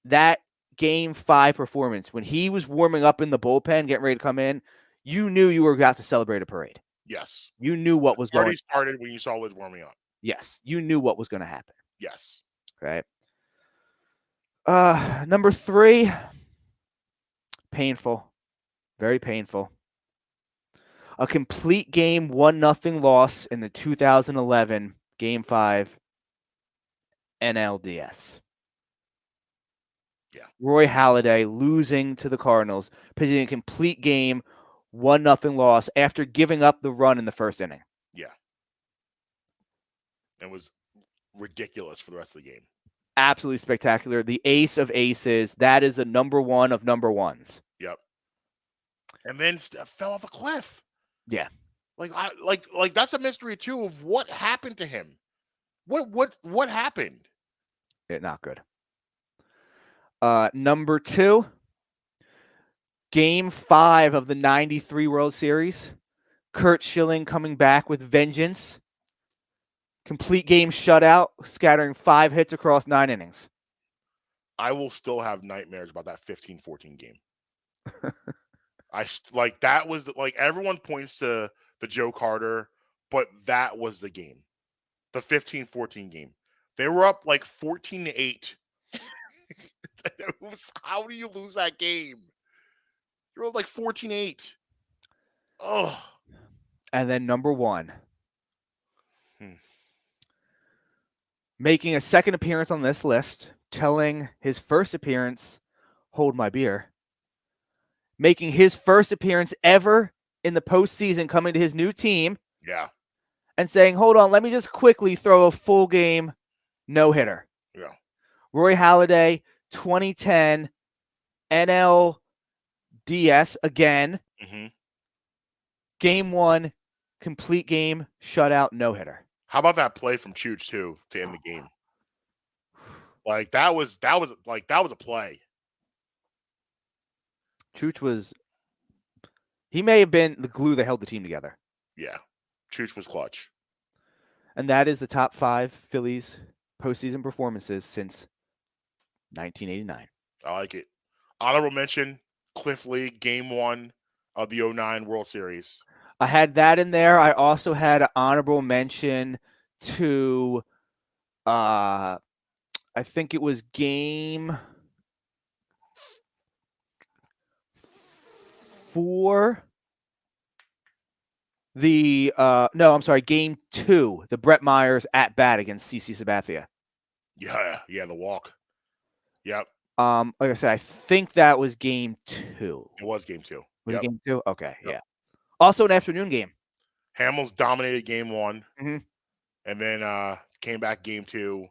C: that game 5 performance, when he was warming up in the bullpen, getting ready to come in, you knew you were about to celebrate a parade.
B: Yes.
C: You knew what was going to happen.
B: Started when you saw Lidge warming up.
C: Yes. You knew what was going to happen.
B: Yes.
C: Right. Number 3, Painful. Very painful. A complete game 1-0 loss in the 2011 Game 5 NLDS.
B: Yeah.
C: Roy Halladay losing to the Cardinals, pitching a complete game 1-0 loss after giving up the run in the first inning.
B: Yeah. It was ridiculous for the rest of the game.
C: Absolutely spectacular. The ace of aces. That is the number one of number ones.
B: Yep. And then fell off a cliff.
C: Yeah.
B: Like that's a mystery too of what happened to him. What happened?
C: Not good. Number 2, Game 5 of the 93 World Series. Curt Schilling coming back with vengeance. Complete game shutout, scattering 5 hits across 9 innings.
B: I will still have nightmares about that 15-14 game. That was everyone points to the Joe Carter, but that was the game. The 15-14 game. They were up 14-8. How do you lose that game? You're up 14-8. Oh.
C: And then number 1. Making a second appearance on this list, telling his first appearance, hold my beer. Making his first appearance ever in the postseason, coming to his new team.
B: Yeah.
C: And saying, hold on, let me just quickly throw a full game no-hitter.
B: Yeah.
C: Roy Halladay, 2010 NLDS again.
B: Mm-hmm.
C: Game 1, complete game, shutout, no-hitter.
B: How about that play from Chooch too to end the game? That was a play.
C: Chooch he may have been the glue that held the team together.
B: Yeah. Chooch was clutch.
C: And that is the top 5 Phillies postseason performances since 1989.
B: I like it. Honorable mention, Cliff Lee, Game 1 of the 09 World Series.
C: I had that in there. I also had an honorable mention to, I think it was Game 4. Game 2, the Brett Myers at bat against CC Sabathia.
B: Yeah, the walk. Yep.
C: Like I said, I think that was Game 2.
B: It was Game 2.
C: Was it Game 2? Okay,
B: Yep.
C: yeah. Also an afternoon game.
B: Hamels dominated Game 1,
C: mm-hmm.
B: and then came back Game 2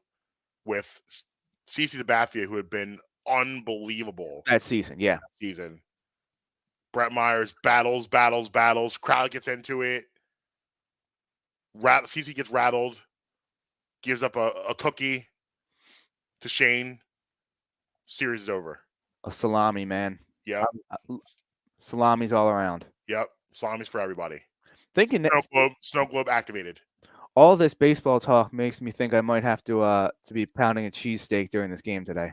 B: with CC Sabathia, who had been unbelievable
C: that season. Yeah,
B: Brett Myers battles. Crowd gets into it. CC gets rattled. Gives up a cookie to Shane. Series is over.
C: A salami, man.
B: Yep.
C: Salamis all around.
B: Yep. Salamis for everybody.
C: Thinking
B: Snow globe activated.
C: All this baseball talk makes me think I might have to be pounding a cheesesteak during this game today.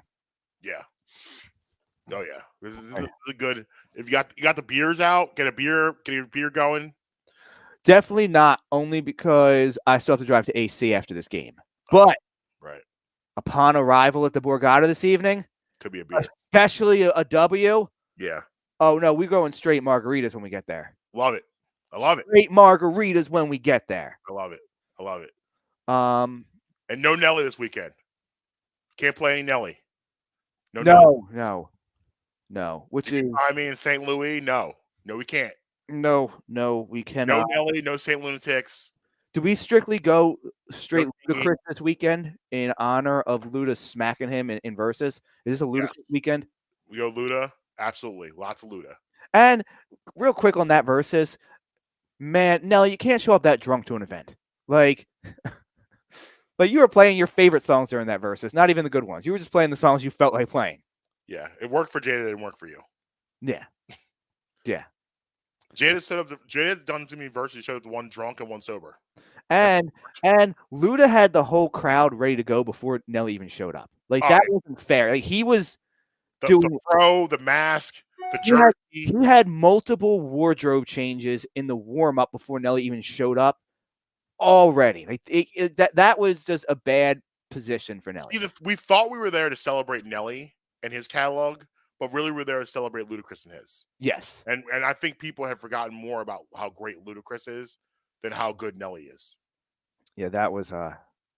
B: Yeah. Oh yeah. This is good. If you got the beers out, get your beer going.
C: Definitely not, only because I still have to drive to AC after this game. But
B: right.
C: Upon arrival at the Borgata this evening,
B: could be a beer.
C: Especially a W.
B: Yeah.
C: Oh no, we're going straight margaritas when we get there.
B: Love it. I love it.
C: Straight margaritas when we get there.
B: I love it.
C: And
B: no Nelly this weekend. Can't play any Nelly.
C: No. Which is
B: St. Louis. No, we can't.
C: No, we cannot.
B: No Nelly, no St. Lunatics.
C: Do we strictly go straight Ludacris this weekend in honor of Luda smacking him in verses? Is this a Ludacris weekend?
B: We go Luda. Absolutely. Lots of Luda.
C: And real quick on that verses, man, Nelly, you can't show up that drunk to an event. Like you were playing your favorite songs during that verses, not even the good ones. You were just playing the songs you felt like playing.
B: Yeah, it worked for Jada. It didn't work for you.
C: Yeah.
B: Jada done to me versus showed one drunk and one sober.
C: And Luda had the whole crowd ready to go before Nelly even showed up. That wasn't fair. Like he was doing
B: the pro, the mask, the jersey.
C: He had multiple wardrobe changes in the warm up before Nelly even showed up. Already, that was just a bad position for Nelly.
B: We thought we were there to celebrate Nelly and his catalog, but really we're there to celebrate Ludacris and his.
C: Yes.
B: And I think people have forgotten more about how great Ludacris is than how good Nelly is.
C: Yeah, it was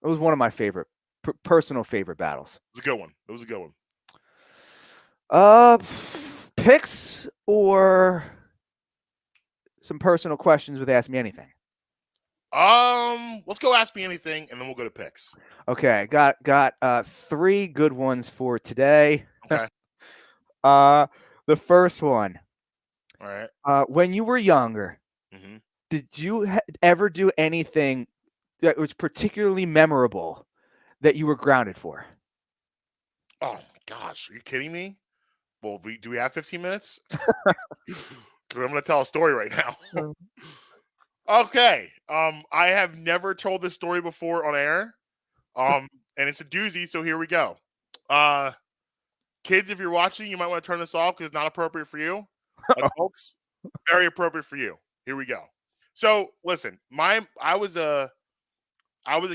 C: one of my favorite personal favorite battles.
B: It was a good one. It was a good one.
C: Picks or some personal questions with Ask Me Anything?
B: Let's go Ask Me Anything, and then we'll go to picks.
C: Okay, got 3 good ones for today.
B: Okay.
C: The first one.
B: All right.
C: When you were younger, did you ever do anything that was particularly memorable that you were grounded for?
B: Oh my gosh, are you kidding me? Well, do we have 15 minutes? Because I'm going to tell a story right now. Okay. I have never told this story before on air. And it's a doozy, so here we go. Kids, if you're watching, you might want to turn this off because it's not appropriate for you. Adults, very appropriate for you. Here we go. So, listen, I was a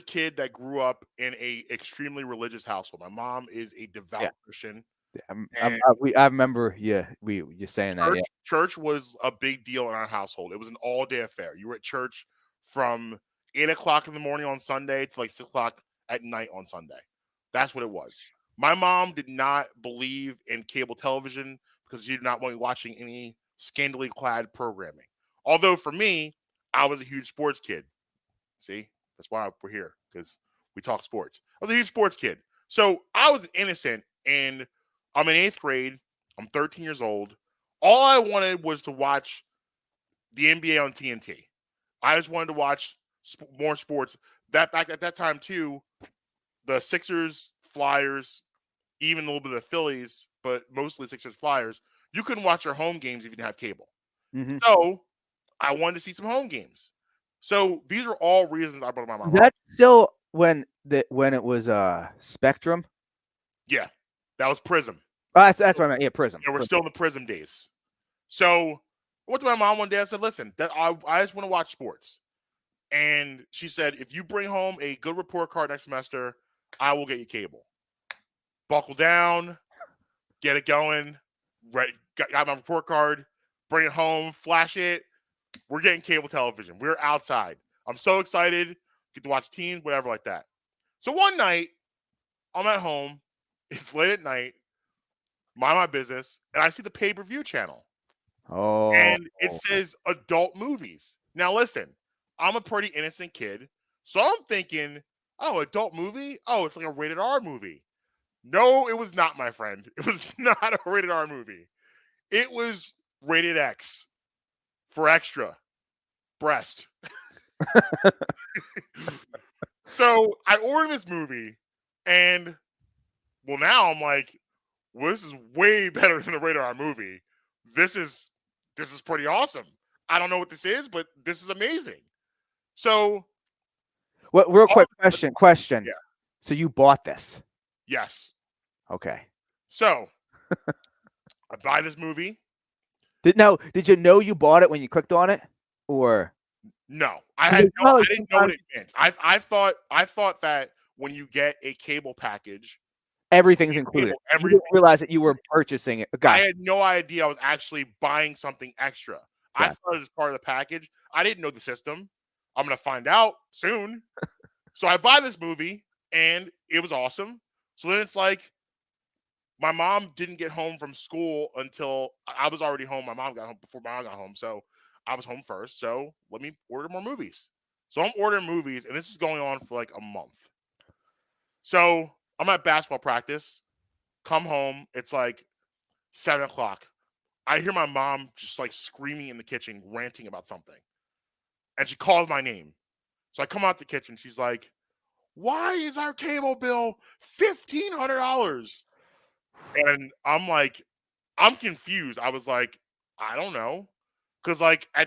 B: kid that grew up in a extremely religious household. My mom is a devout Christian.
C: I remember, you're saying that. Yeah.
B: Church was a big deal in our household. It was an all-day affair. You were at church from 8:00 in the morning on Sunday to like 6:00 at night on Sunday. That's what it was. My mom did not believe in cable television because she did not want me watching any scantily clad programming. Although for me, I was a huge sports kid. See, that's why we're here, because we talk sports. I was a huge sports kid. So I was innocent, and I'm in 8th grade. I'm 13 years old. All I wanted was to watch the NBA on TNT. I just wanted to watch more sports. Back at that time, too, the Sixers, Flyers, even a little bit of the Phillies, but mostly Sixers, Flyers, you couldn't watch your home games if you didn't have cable. So I wanted to see some home games. So these are all reasons I brought my mom.
C: That's still when it was Spectrum.
B: Yeah, that was Prism.
C: That's what I meant. Yeah, Prism.
B: Yeah, we're still in the Prism days. So I went to my mom one day. I said, "Listen, I just want to watch sports." And she said, "If you bring home a good report card next semester, I will get you cable." Buckle down, get it going. Right, got my report card. Bring it home, flash it. We're getting cable television. We're outside. I'm so excited. Get to watch teams, whatever like that. So one night, I'm at home. It's late at night. Mind my business. And I see the pay-per-view channel.
C: Oh.
B: And it says adult movies. Now listen, I'm a pretty innocent kid. So I'm thinking, oh, adult movie? Oh, it's like a rated R movie. No, it was not, my friend. It was not a rated R movie. It was rated X for extra. Breast. So I ordered this movie, and well, now I'm like, well, this is way better than a rated R movie. This is pretty awesome. I don't know what this is, but this is amazing. So,
C: real quick question.
B: Yeah.
C: So you bought this?
B: Yes.
C: Okay.
B: So I buy this movie.
C: Did you know you bought it when you clicked on it, or
B: no? I didn't know what it meant. I thought that when you get a cable package,
C: everything's included. You didn't realize that you were purchasing it.
B: I had no idea I was actually buying something extra. I thought it was part of the package. I didn't know the system. I'm gonna find out soon. So I buy this movie, and it was awesome. So then it's like, my mom didn't get home from school until I was already home. My mom got home before my mom got home. So I was home first. So let me order more movies. So I'm ordering movies, and this is going on for like a month. So I'm at basketball practice. Come home. It's like 7:00. I hear my mom just like screaming in the kitchen, ranting about something. And she calls my name. So I come out the kitchen. She's like, "Why is our cable bill $1,500? And I'm like, I'm confused. I was like, I don't know. Because like, I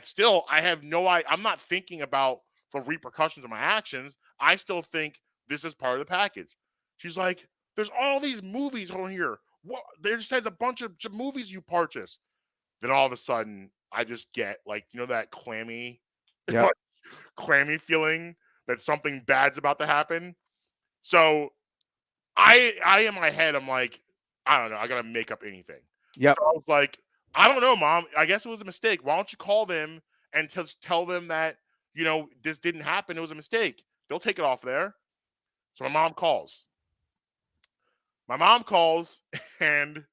B: have no idea. I'm not thinking about the repercussions of my actions. I still think this is part of the package. She's like, there's all these movies on here. What? There says a bunch of movies you purchased. Then all of a sudden, I just get like, that clammy, clammy feeling that something bad's about to happen. So I in my head, I'm like, I don't know. I gotta make up anything.
C: Yep.
B: So I was like, I don't know, Mom. I guess it was a mistake. Why don't you call them and just tell them that, this didn't happen. It was a mistake. They'll take it off there. So my mom calls. And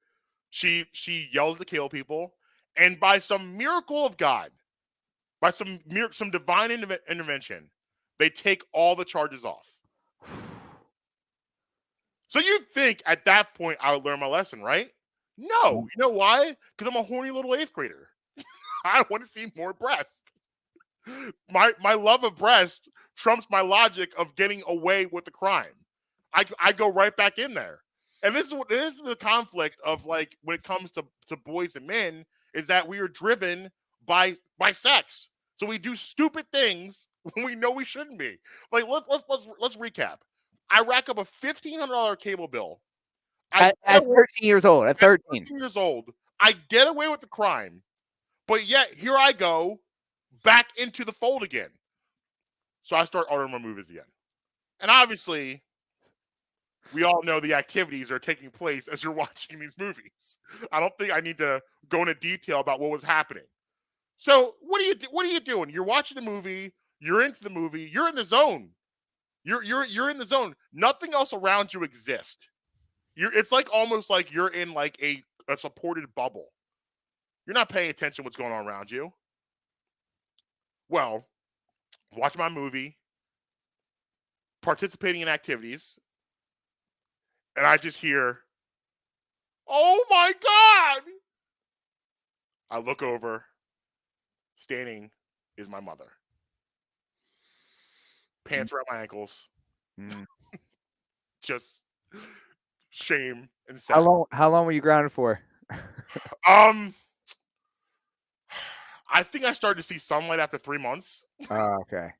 B: she yells to kill people. And by some miracle of God, by some divine intervention, they take all the charges off. So you'd think at that point I would learn my lesson, right? No. You know why? Because I'm a horny little 8th grader. I want to see more breast. My love of breast trumps my logic of getting away with the crime. I go right back in there. And this is the conflict of, like, when it comes to boys and men, is that we are driven by sex. So we do stupid things when we know we shouldn't be. Like, let's recap. I rack up a $1,500 cable bill.
C: At 13 years old. At 13
B: years old, I get away with the crime, but yet here I go back into the fold again. So I start ordering my movies again. And obviously, we all know the activities are taking place as you're watching these movies. I don't think I need to go into detail about what was happening. So what are you doing? You're watching the movie. You're into the movie. You're in the zone. You're in the zone. Nothing else around you exists. It's like almost like you're in like a supported bubble. You're not paying attention to what's going on around you. Well, watching my movie, participating in activities, and I just hear, "Oh my God!" I look over. Standing is my mother. Pants around my ankles. Just shame and sadness.
C: How long were you grounded for?
B: I think I started to see sunlight after 3 months.
C: Oh, okay.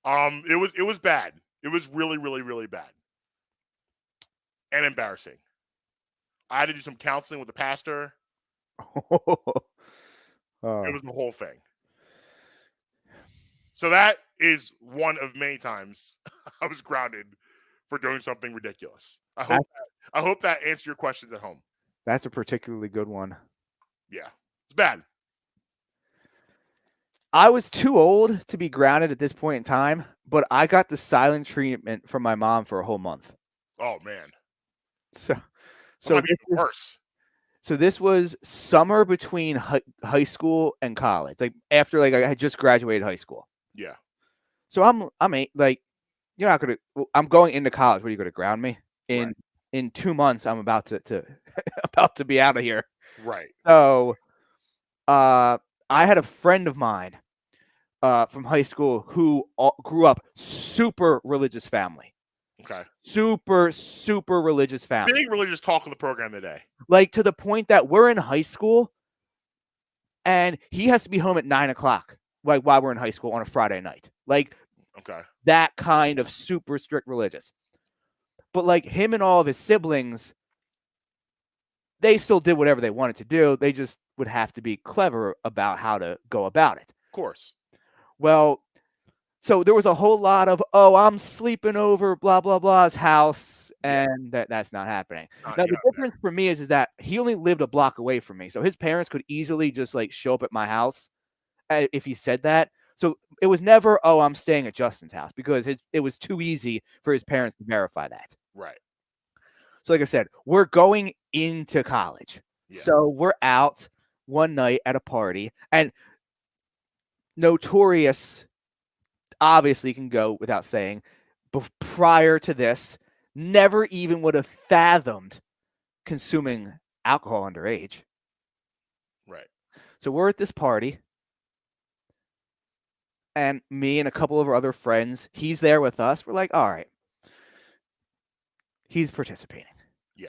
B: It was bad. It was really, really, really bad. And embarrassing. I had to do some counseling with the pastor. It was the whole thing. So that is one of many times I was grounded for doing something ridiculous. I hope that answered your questions at home.
C: That's a particularly good one.
B: Yeah, it's bad.
C: I was too old to be grounded at this point in time, but I got the silent treatment from my mom for a whole month.
B: Oh man.
C: So
B: worse.
C: So this was summer between high school and college, like after I had just graduated high school.
B: Yeah.
C: So I'm like, you're not gonna. I'm going into college. What are you gonna ground me in? In 2 months, I'm about to about to be out of here.
B: Right.
C: So, I had a friend of mine from high school who grew up super religious family.
B: Okay.
C: Super religious family.
B: Big religious talk on the program today.
C: Like to the point that we're in high school, and he has to be home at 9:00, like while we're in high school on a Friday night. Like,
B: okay,
C: that kind of super strict religious. But like him and all of his siblings, they still did whatever they wanted to do. They just would have to be clever about how to go about it.
B: Of course.
C: Well, so there was a whole lot of, I'm sleeping over blah, blah, blah's house. And that's not happening. Now, the difference for me is that he only lived a block away from me. So his parents could easily just like show up at my house if he said that. So it was never, I'm staying at Justin's house, because it was too easy for his parents to verify that.
B: Right.
C: So like I said, we're going into college. Yeah. So we're out one night at a party, and Notorious obviously can go without saying, but prior to this, never even would have fathomed consuming alcohol underage.
B: Right.
C: So we're at this party, and me and a couple of our other friends, he's there with us. We're like, all right, he's participating.
B: Yeah.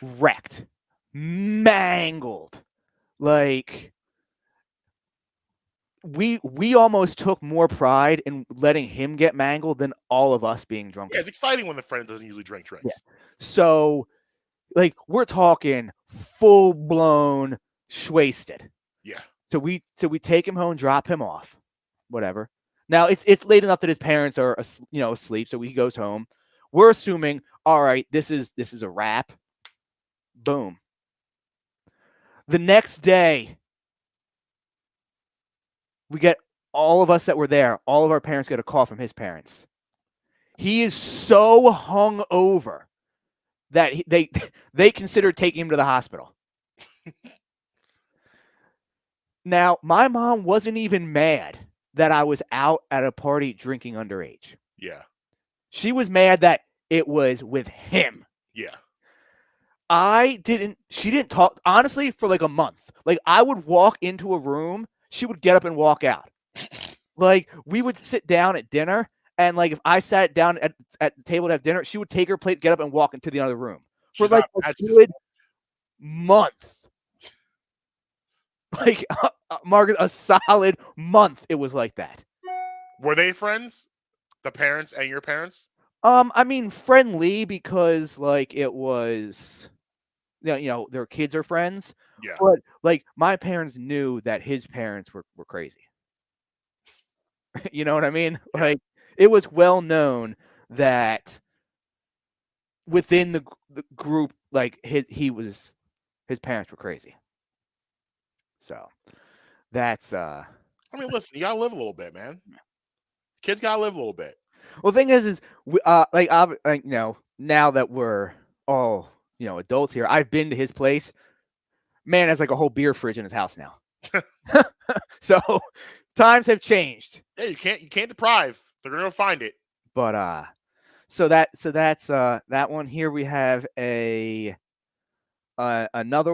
C: Wrecked. Mangled. Like, we almost took more pride in letting him get mangled than all of us being drunk.
B: Yeah, it's exciting when the friend doesn't usually drink drinks.
C: Yeah. So, like, we're talking full-blown schwasted.
B: Yeah.
C: So we take him home, drop him off, whatever. Now it's late enough that his parents are asleep, so he goes home. We're assuming, all right, this is a wrap. Boom. The next day, we get all of us that were there, all of our parents get a call from his parents. He is so hung over that they considered taking him to the hospital. Now, my mom wasn't even mad that I was out at a party drinking underage.
B: Yeah.
C: She was mad that it was with him.
B: Yeah.
C: She didn't talk, honestly, for like a month. Like, I would walk into a room, she would get up and walk out. Like, we would sit down at dinner, and like, if I sat down at the table to have dinner, she would take her plate, get up, and walk into the other room. For like a good month. Like, Marcus, a solid month it was like that.
B: Were they friends? The parents and your parents?
C: I mean, friendly, because like it was, you know, their kids are friends.
B: Yeah.
C: But like, my parents knew that his parents were crazy. You know what I mean?
B: Yeah.
C: Like, it was well known that within the group, like his parents were crazy. So that's
B: I mean, listen, you gotta live a little bit, man. Kids gotta live a little bit.
C: Well, the thing is like, you know, now that we're all, you know, adults here, I've been to his place. Man has like a whole beer fridge in his house now. So times have changed.
B: Yeah, you can't deprive. They're gonna find it.
C: But so that's that one. Here we have another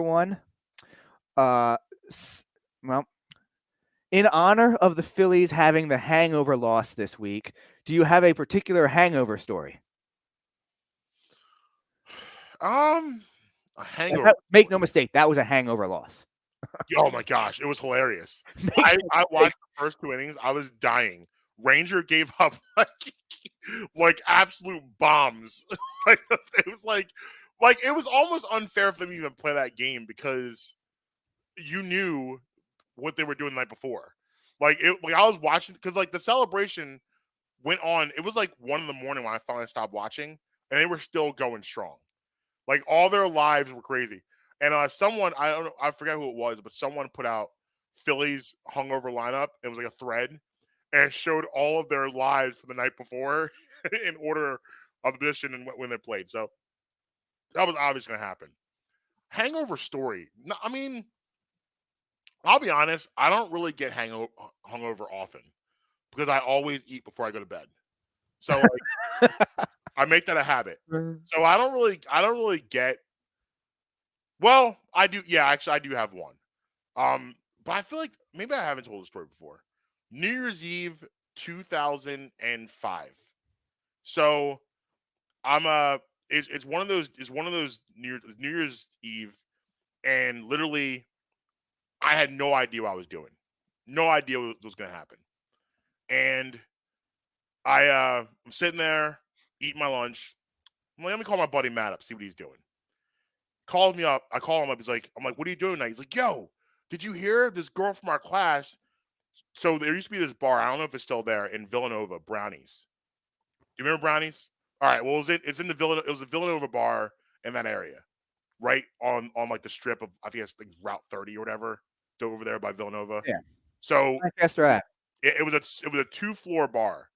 C: one. Well, in honor of the Phillies having the hangover loss this week, do you have a particular hangover story?
B: A hangover.
C: Make no mistake, that was a hangover loss.
B: Oh my gosh, it was hilarious. I watched the first 2 innings. I was dying. Ranger gave up like absolute bombs. Like, it was like it was almost unfair for them to even play that game, because you knew what they were doing the night before. Like I was watching, because like the celebration went on. It was like 1 a.m. when I finally stopped watching, and they were still going strong. Like, all their lives were crazy. And someone, I forget who it was, but someone put out Phillies hungover lineup. It was like a thread, and it showed all of their lives from the night before in order of the position and when they played. So that was obviously going to happen. Hangover story. No, I mean, I'll be honest, I don't really get hungover often, because I always eat before I go to bed. So like, I make that a habit. So I don't really get. Well, I do. Yeah, actually, I do have one. But I feel like maybe I haven't told the story before. New Year's Eve 2005. So it's one of those New Year's Eve, and literally, I had no idea what I was doing. No idea what was going to happen. And I'm sitting there eating my lunch. I'm like, let me call my buddy Matt up, see what he's doing. Called me up. I call him up. I'm like, what are you doing tonight? He's like, yo, did you hear this girl from our class? So there used to be this bar. I don't know if it's still there in Villanova, Brownies. Do you remember Brownies? All right. Well, it's in the Villanova. It was a Villanova bar in that area, right on like the strip of, I think it's like Route 30 or whatever, so over there by Villanova.
C: Yeah.
B: So
C: That's right.
B: It was a 2-floor bar,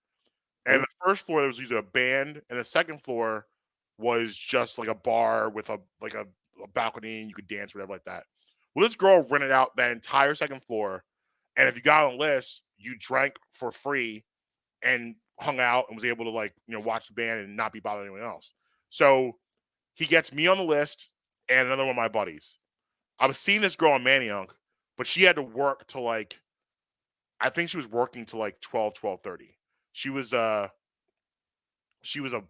B: and the first floor there was usually a band, and the second floor was just like a bar with a balcony, and you could dance, whatever like that. Well, this girl rented out that entire second floor, and if you got on a list, you drank for free and hung out and was able to, like, you know, watch the band and not be bothering anyone else. So he gets me on the list and another one of my buddies. I was seeing this girl on Manayunk, but she had to work to like, I think she was working to like 12:30. She was a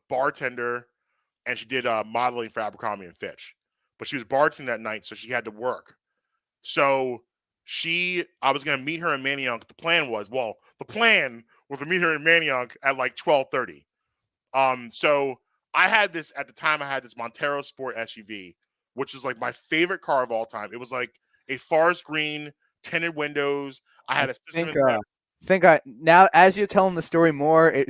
B: bartender, and she did modeling for Abercrombie and Fitch. But she was bartending that night, so she had to work. So I was going to meet her in Manayunk. The plan was to meet her in Manayunk at like 12:30. So I had this Montero Sport SUV, which is like my favorite car of all time. It was like a forest green, tinted windows. I had a system.
C: Now, as you're telling the story more, I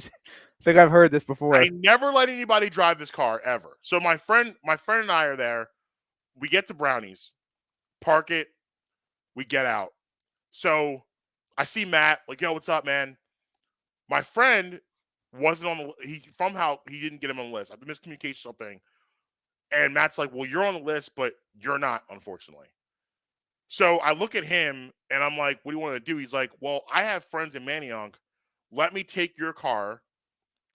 C: think I've heard this before.
B: I never let anybody drive this car ever. So my friend and I are there. we get to Brownies, park it, we get out. So I see Matt, like, yo, what's up, man? My friend wasn't on the he didn't get him on the list. I miscommunication something. And Matt's like, well, you're on the list, but you're not, unfortunately. So I look at him and I'm like, what do you want to do? He's like, well, I have friends in Manayunk. Let me take your car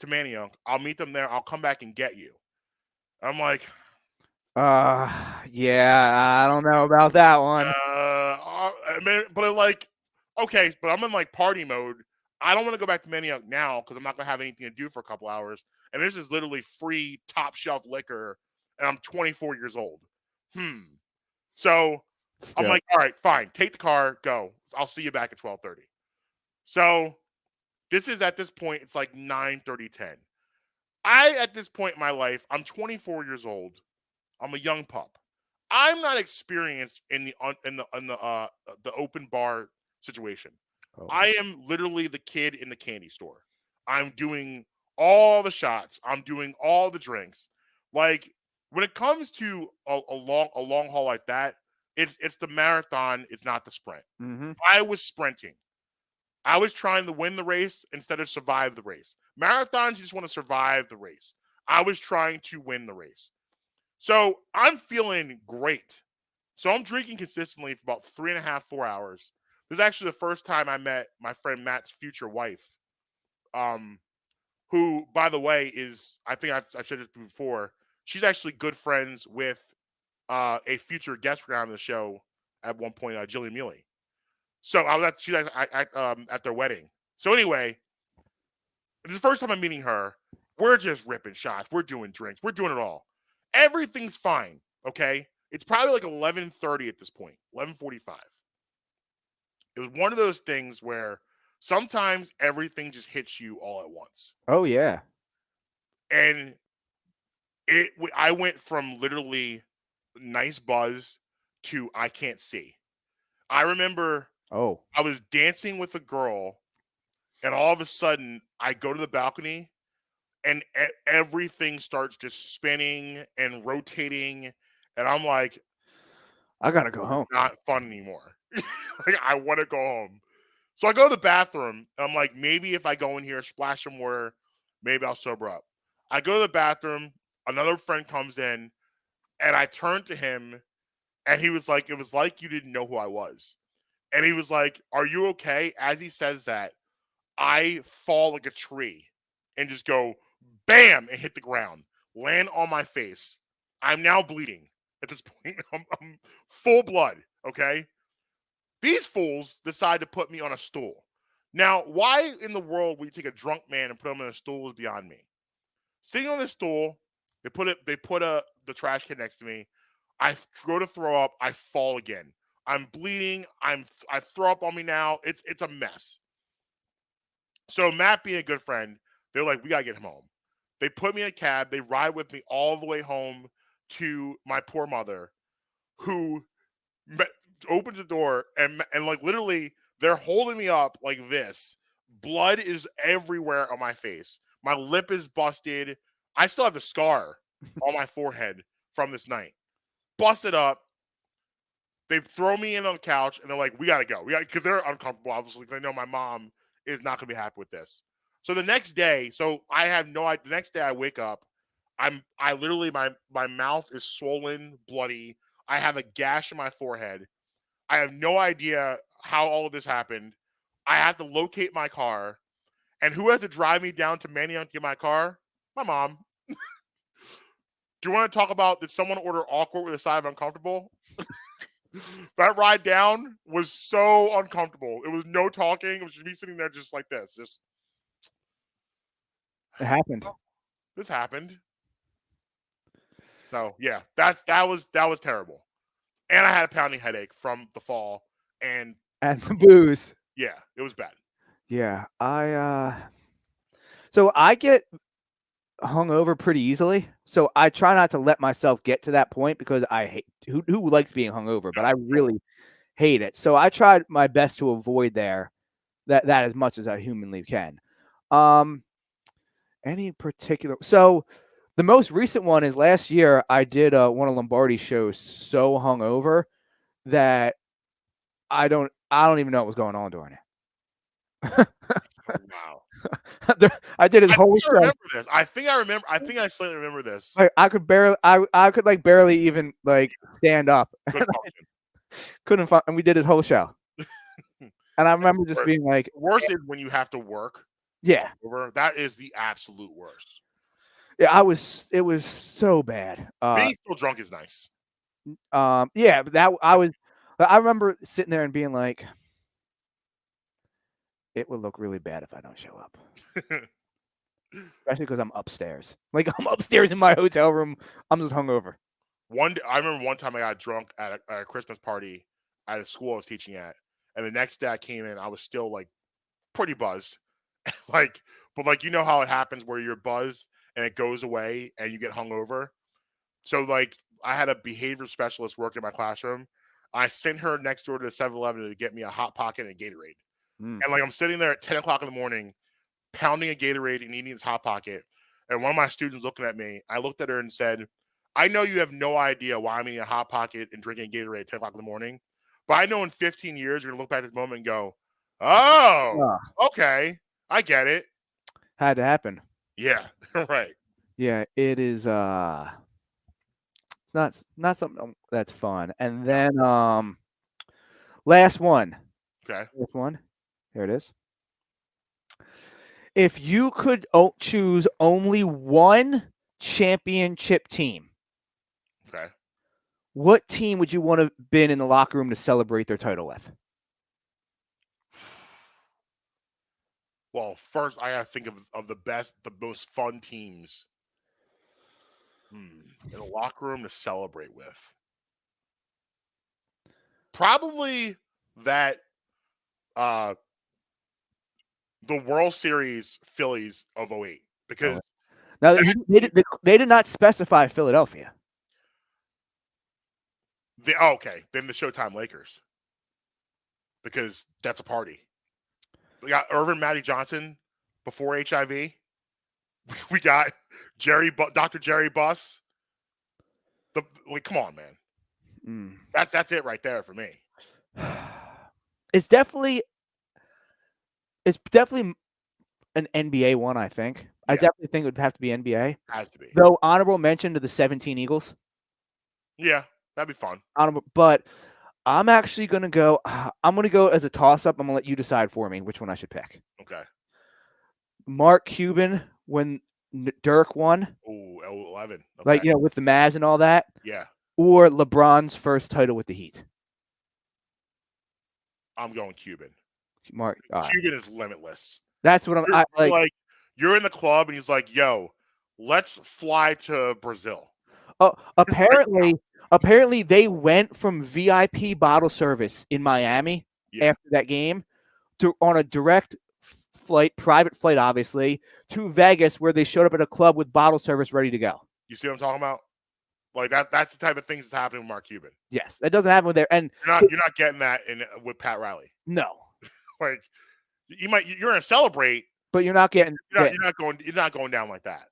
B: to Manayunk. I'll meet them there. I'll come back and get you. I'm like,
C: yeah, I don't know about that one.
B: but like, okay, but I'm in like party mode. I don't want to go back to Manayunk now because I'm not gonna have anything to do for a couple hours. And this is literally free top shelf liquor, and I'm 24 years old. So
C: Still.
B: I'm like, all right, fine. Take the car, go. I'll see you back at 12:30. So this is at this point, it's like 9:30, 10. At this point in my life, I'm 24 years old. I'm a young pup. I'm not experienced in the open bar situation.
C: Oh.
B: I am literally the kid in the candy store. I'm doing all the shots. I'm doing all the drinks. Like when it comes to a long haul like that, it's the marathon. It's not the sprint.
C: Mm-hmm.
B: I was sprinting. I was trying to win the race instead of survive the race. Marathons, you just want to survive the race. I was trying to win the race. So I'm feeling great. So I'm drinking consistently for about 3.5, 4 hours. This is actually the first time I met my friend Matt's future wife, who, by the way, is, I think I've said this before, she's actually good friends with a future guest on the show at one point, Jillian Mealy. So she's at their wedding. So anyway, this is the first time I'm meeting her. We're just ripping shots. We're doing drinks. We're doing it all. Everything's fine, okay? It's probably like 11:30 at this point, 11:45. It was one of those things where sometimes everything just hits you all at once.
C: Oh, yeah.
B: And I went from literally nice buzz to I can't see. I remember I was dancing with a girl, and all of a sudden, I go to the balcony, and everything starts just spinning and rotating, and I'm like,
C: I gotta go home.
B: Not fun anymore. Like, I want to go home. So I go to the bathroom, and I'm like, maybe if I go in here, splash some water, maybe I'll sober up. I go to the bathroom, another friend comes in, and I turn to him, and he was like, it was like you didn't know who I was. And he was like, are you okay? As he says that, I fall like a tree and just go bam and hit the ground, land on my face. I'm now bleeding at this point. I'm full blood, okay? These fools decide to put me on a stool. Now, why in the world would you take a drunk man and put him on a stool is beyond me. Sitting on this stool, they put the trash can next to me. I go to throw up. I fall again. I'm bleeding. I throw up on me now. It's a mess. So Matt, being a good friend, they're like, we gotta get him home. They put me in a cab. They ride with me all the way home to my poor mother, who opens the door and like literally they're holding me up like this. Blood is everywhere on my face. My lip is busted. I still have the scar on my forehead from this night. Busted up. They throw me in on the couch and they're like, we gotta go. Because they're uncomfortable, obviously. They know my mom is not gonna be happy with this. So the next day, I have no idea. The next day I wake up, I literally my mouth is swollen, bloody. I have a gash in my forehead. I have no idea how all of this happened. I have to locate my car. And who has to drive me down to Manayunk to get my car? My mom. Do you want to talk about, did someone order awkward with a side of uncomfortable? That ride down was so uncomfortable. It was no talking. It was just me sitting there just like this.
C: It happened.
B: This happened. So yeah, that was terrible. And I had a pounding headache from the fall and
C: the booze.
B: Yeah, it was bad.
C: Yeah, so I get hungover pretty easily. So I try not to let myself get to that point because I hate who likes being hungover, but I really hate it. So I tried my best to avoid that as much as I humanly can. Any particular? So The most recent one is last year. I did one of Lombardi's shows so hungover that I don't even know what was going on during it.
B: Wow.
C: I did his whole
B: I
C: show.
B: remember this. I think I slightly remember this.
C: Like, I could barely even like stand up.
B: Good function.
C: Couldn't find, and we did his whole show. And I remember just being like,
B: Worse is when you have to work.
C: yeah,
B: That is the absolute worst.
C: yeah. It was so bad.
B: Being still drunk is nice.
C: Yeah, but I remember sitting there and being like, it would look really bad if I don't show up. Especially because I'm upstairs. Like, I'm upstairs in my hotel room. I'm just hungover.
B: I remember one time I got drunk at a Christmas party at a school I was teaching at, and the next day I came in, I was still like pretty buzzed. But you know how it happens where you're buzzed and it goes away and you get hungover. So like I had a behavior specialist working in my classroom. I sent her next door to the 7-Eleven to get me a Hot Pocket and a Gatorade. And like I'm sitting there at 10 o'clock in the morning, pounding a Gatorade and eating this Hot Pocket. And one of my students looking at me, I looked at her and said, I know you have no idea why I'm eating a Hot Pocket and drinking Gatorade at 10 o'clock in the morning, but I know in 15 years you're going to look back at this moment and go, oh, okay, I get it.
C: Had to happen.
B: Yeah, right.
C: Yeah, it is not something that's fun. And then last one.
B: Okay.
C: Last one. Here it is. If you could choose only one championship team,
B: okay,
C: what team would you want to have been in the locker room to celebrate their title with?
B: Well, first I gotta think of the most fun teams in a locker room to celebrate with. Probably that the World Series Phillies of 08. Because
C: now they did not specify Philadelphia.
B: Okay, then the Showtime Lakers. Because that's a party. We got Irvin Matty Johnson before HIV. We got Dr. Jerry Buss. Come on, man. That's it right there for me.
C: It's definitely an NBA one, I think. Yeah. I definitely think it would have to be NBA.
B: Has to be.
C: Though honorable mention to the 17 Eagles.
B: Yeah, that'd be fun.
C: But I'm actually going to go. I'm going to go as a toss-up. I'm going to let you decide for me which one I should pick.
B: Okay.
C: Mark Cuban when Dirk won.
B: Ooh, 11.
C: Okay. Like, with the Mavs and all that.
B: Yeah.
C: Or LeBron's first title with the Heat.
B: I'm going Cuban.
C: Cuban
B: is limitless.
C: That's what I'm like.
B: You're in the club and he's like, "Yo, let's fly to Brazil."
C: Oh, apparently they went from VIP bottle service in Miami after that game on a direct flight, private flight, obviously, to Vegas, where they showed up at a club with bottle service ready to go.
B: You see what I'm talking about? Like that's the type of things that's happening with Mark Cuban.
C: Yes, that doesn't happen with there. And
B: you're not getting that with Pat Riley.
C: No.
B: Like you're gonna celebrate,
C: but you're not getting.
B: You're not going down like that.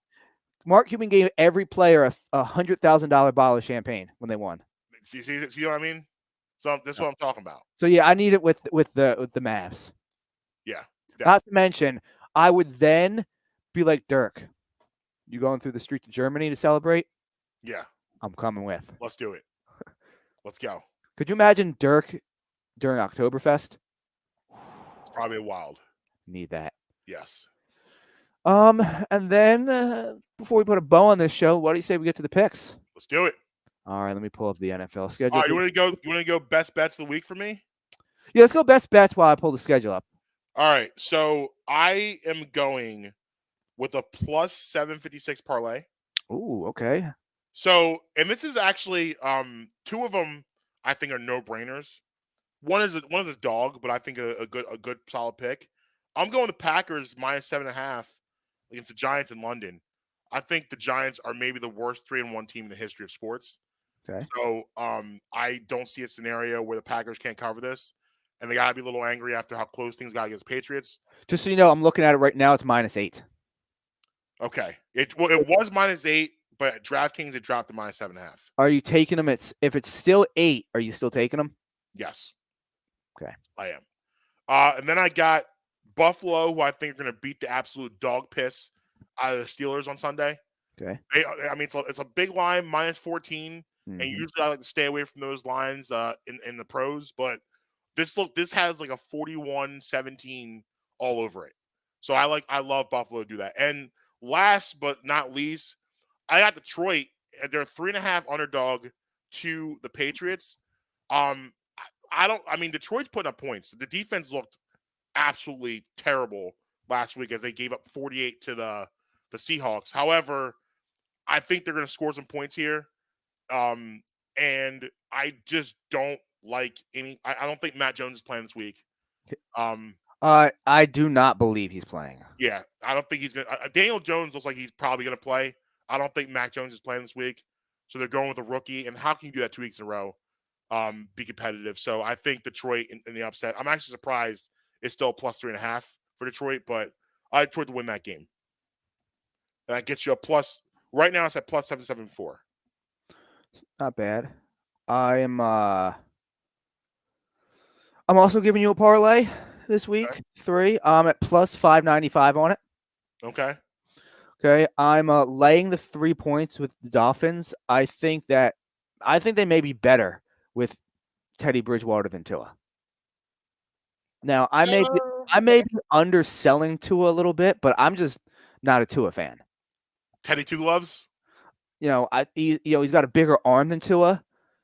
C: Mark Cuban gave every player a $100,000 bottle of champagne when they won.
B: See what I mean? So this is what I'm talking about.
C: So yeah, I need it with the Mavs.
B: Yeah.
C: Definitely. Not to mention, I would then be like, Dirk, you going through the streets of Germany to celebrate?
B: Yeah.
C: I'm coming with.
B: Let's do it. Let's go.
C: Could you imagine Dirk during Oktoberfest?
B: It's probably wild.
C: Need that.
B: Yes.
C: And then before we put a bow on this show, what do you say we get to the picks?
B: Let's do it.
C: All right, let me pull up the NFL schedule.
B: All right, you want to go best bets of the week for me?
C: Yeah, let's go best bets while I pull the schedule up.
B: All right, so I am going with a plus 756 parlay.
C: Ooh, okay.
B: So, and this is actually two of them I think are no-brainers. One is a dog, but I think a good solid pick. I'm going the Packers minus 7.5 against the Giants in London. I think the Giants are maybe the worst 3-1 team in the history of sports.
C: Okay.
B: So I don't see a scenario where the Packers can't cover this, and they got to be a little angry after how close things got against Patriots.
C: Just so you know, I'm looking at it right now. It's -8.
B: Okay. It was -8 but at DraftKings it dropped to -7.5.
C: Are you taking them? If it's still 8, are you still taking them?
B: Yes.
C: Okay.
B: I am. And then I got Buffalo, who I think are going to beat the absolute dog piss out of the Steelers on Sunday.
C: Okay.
B: I mean, it's a big line, -14, and usually I like to stay away from those lines in the pros, but this has like a 41-17 all over it. So I love Buffalo to do that. And last but not least, I got Detroit. They're 3.5 underdog to the Patriots. I mean, Detroit's putting up points. The defense looked absolutely terrible last week as they gave up 48 to the Seahawks. However, I think they're going to score some points here. And I just don't like I don't think Matt Jones is playing this week.
C: I do not believe he's playing.
B: Yeah, I don't think he's going to. Daniel Jones looks like he's probably going to play. I don't think Mac Jones is playing this week. So they're going with a rookie. And how can you do that 2 weeks in a row? Be competitive. So I think Detroit in the upset. I'm actually surprised it's still +3.5 for Detroit, but I like Detroit to win that game. And that gets you a plus. Right now it's at +774.
C: Not bad. I'm also giving you a parlay this week.
B: Okay.
C: 3. I'm at +595 on it.
B: Okay.
C: Okay. I'm laying the 3 points with the Dolphins. I think they may be better with Teddy Bridgewater than Tua. Now, I may be underselling Tua a little bit, but I'm just not a Tua fan.
B: Teddy Two Gloves.
C: He's got a bigger arm than Tua.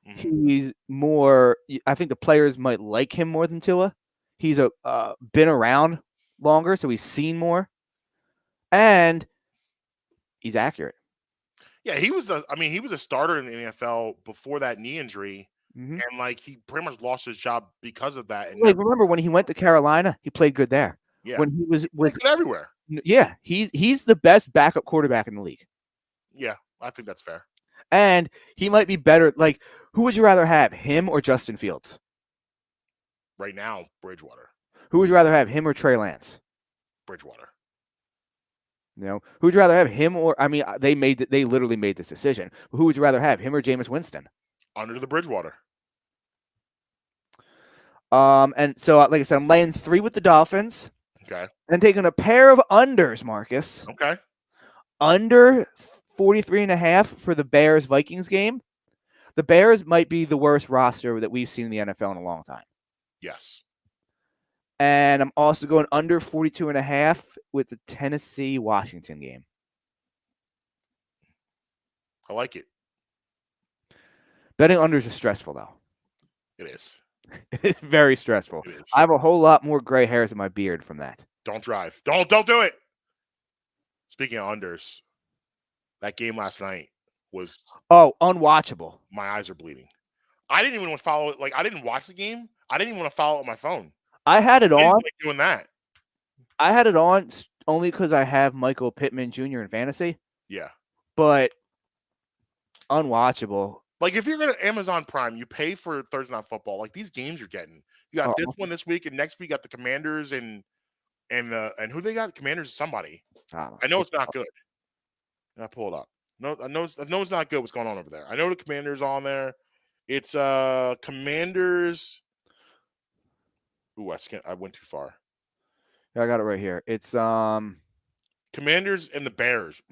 C: Mm-hmm. He's more. I think the players might like him more than Tua. He's been around longer, so he's seen more, and he's accurate.
B: Yeah, he was a starter in the NFL before that knee injury, and like he pretty much lost his job because of that. And
C: remember when he went to Carolina, he played good there.
B: Yeah,
C: when he was with
B: everywhere.
C: Yeah, he's the best backup quarterback in the league.
B: Yeah, I think that's fair.
C: And he might be better. Like, who would you rather have, him or Justin Fields?
B: Right now, Bridgewater.
C: Who would you rather have, him or Trey Lance?
B: Bridgewater.
C: Who would you rather have, him or? I mean, they literally made this decision. Who would you rather have, him or Jameis Winston?
B: Under the Bridgewater.
C: And so, like I said, I'm laying 3 with the Dolphins.
B: Okay.
C: And taking a pair of unders, Marcus.
B: Okay.
C: Under 43.5 for the Bears-Vikings game. The Bears might be the worst roster that we've seen in the NFL in a long time.
B: Yes.
C: And I'm also going under 42.5 with the Tennessee-Washington game.
B: I like it.
C: Betting unders is stressful, though.
B: It is.
C: It's very stressful.
B: It is.
C: I have a whole lot more gray hairs in my beard from that.
B: Don't drive. Don't do it. Speaking of unders, that game last night was
C: unwatchable.
B: My eyes are bleeding. I didn't even want to follow it. Like, I didn't watch the game. I didn't even want to follow it on my phone.
C: I had it on.
B: Like doing that.
C: I had it on only because I have Michael Pittman Jr. in fantasy.
B: Yeah.
C: But unwatchable.
B: Like, if you're going to Amazon Prime, you pay for Thursday Night Football. Like, these games you're getting. You got this one this week, and next week you got the Commanders and who they got? Commanders somebody. I know it's not good. I pull it up. No, I know it's not good what's going on over there. I know the Commanders on there. It's Commanders. Ooh, I went too far.
C: I got it right here. It's
B: Commanders and the Bears.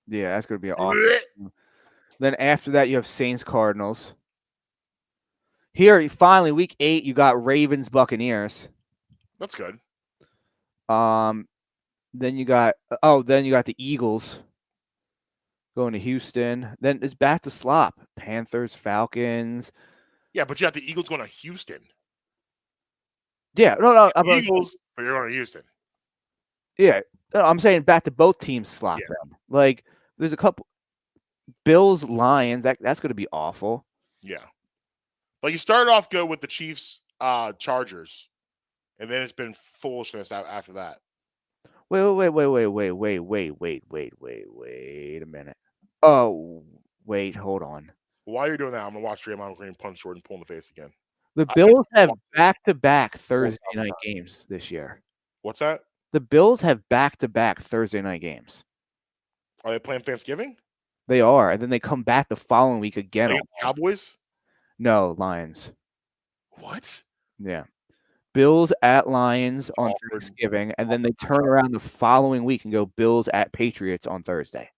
C: Yeah, that's gonna be awesome. Then after that, you have Saints Cardinals. Here, finally, week 8, you got Ravens Buccaneers.
B: That's good.
C: Then you got the Eagles going to Houston. Then it's back to slop. Panthers, Falcons.
B: Yeah, but you have the Eagles going to Houston.
C: Yeah, no.
B: Eagles, but you're going to Houston.
C: Yeah, I'm saying back to both teams slop them. Like, there's a couple. Bills, Lions, that's going to be awful.
B: Yeah. Like, you started off good with the Chiefs, Chargers, and then it's been foolishness after that.
C: Wait a minute. Oh, wait, hold on.
B: While you're doing that, I'm going to watch Draymond Green punch Jordan pull in the face again.
C: The Bills have back-to-back Thursday night games this year.
B: What's that?
C: The Bills have back-to-back Thursday night games.
B: Are they playing Thanksgiving?
C: They are, and then they come back the following week again.
B: Against the Cowboys?
C: No, Lions.
B: What?
C: Yeah. Bills at Lions on
B: Awkward.
C: Thanksgiving, and then they turn around the following week and go Bills at Patriots on Thursday.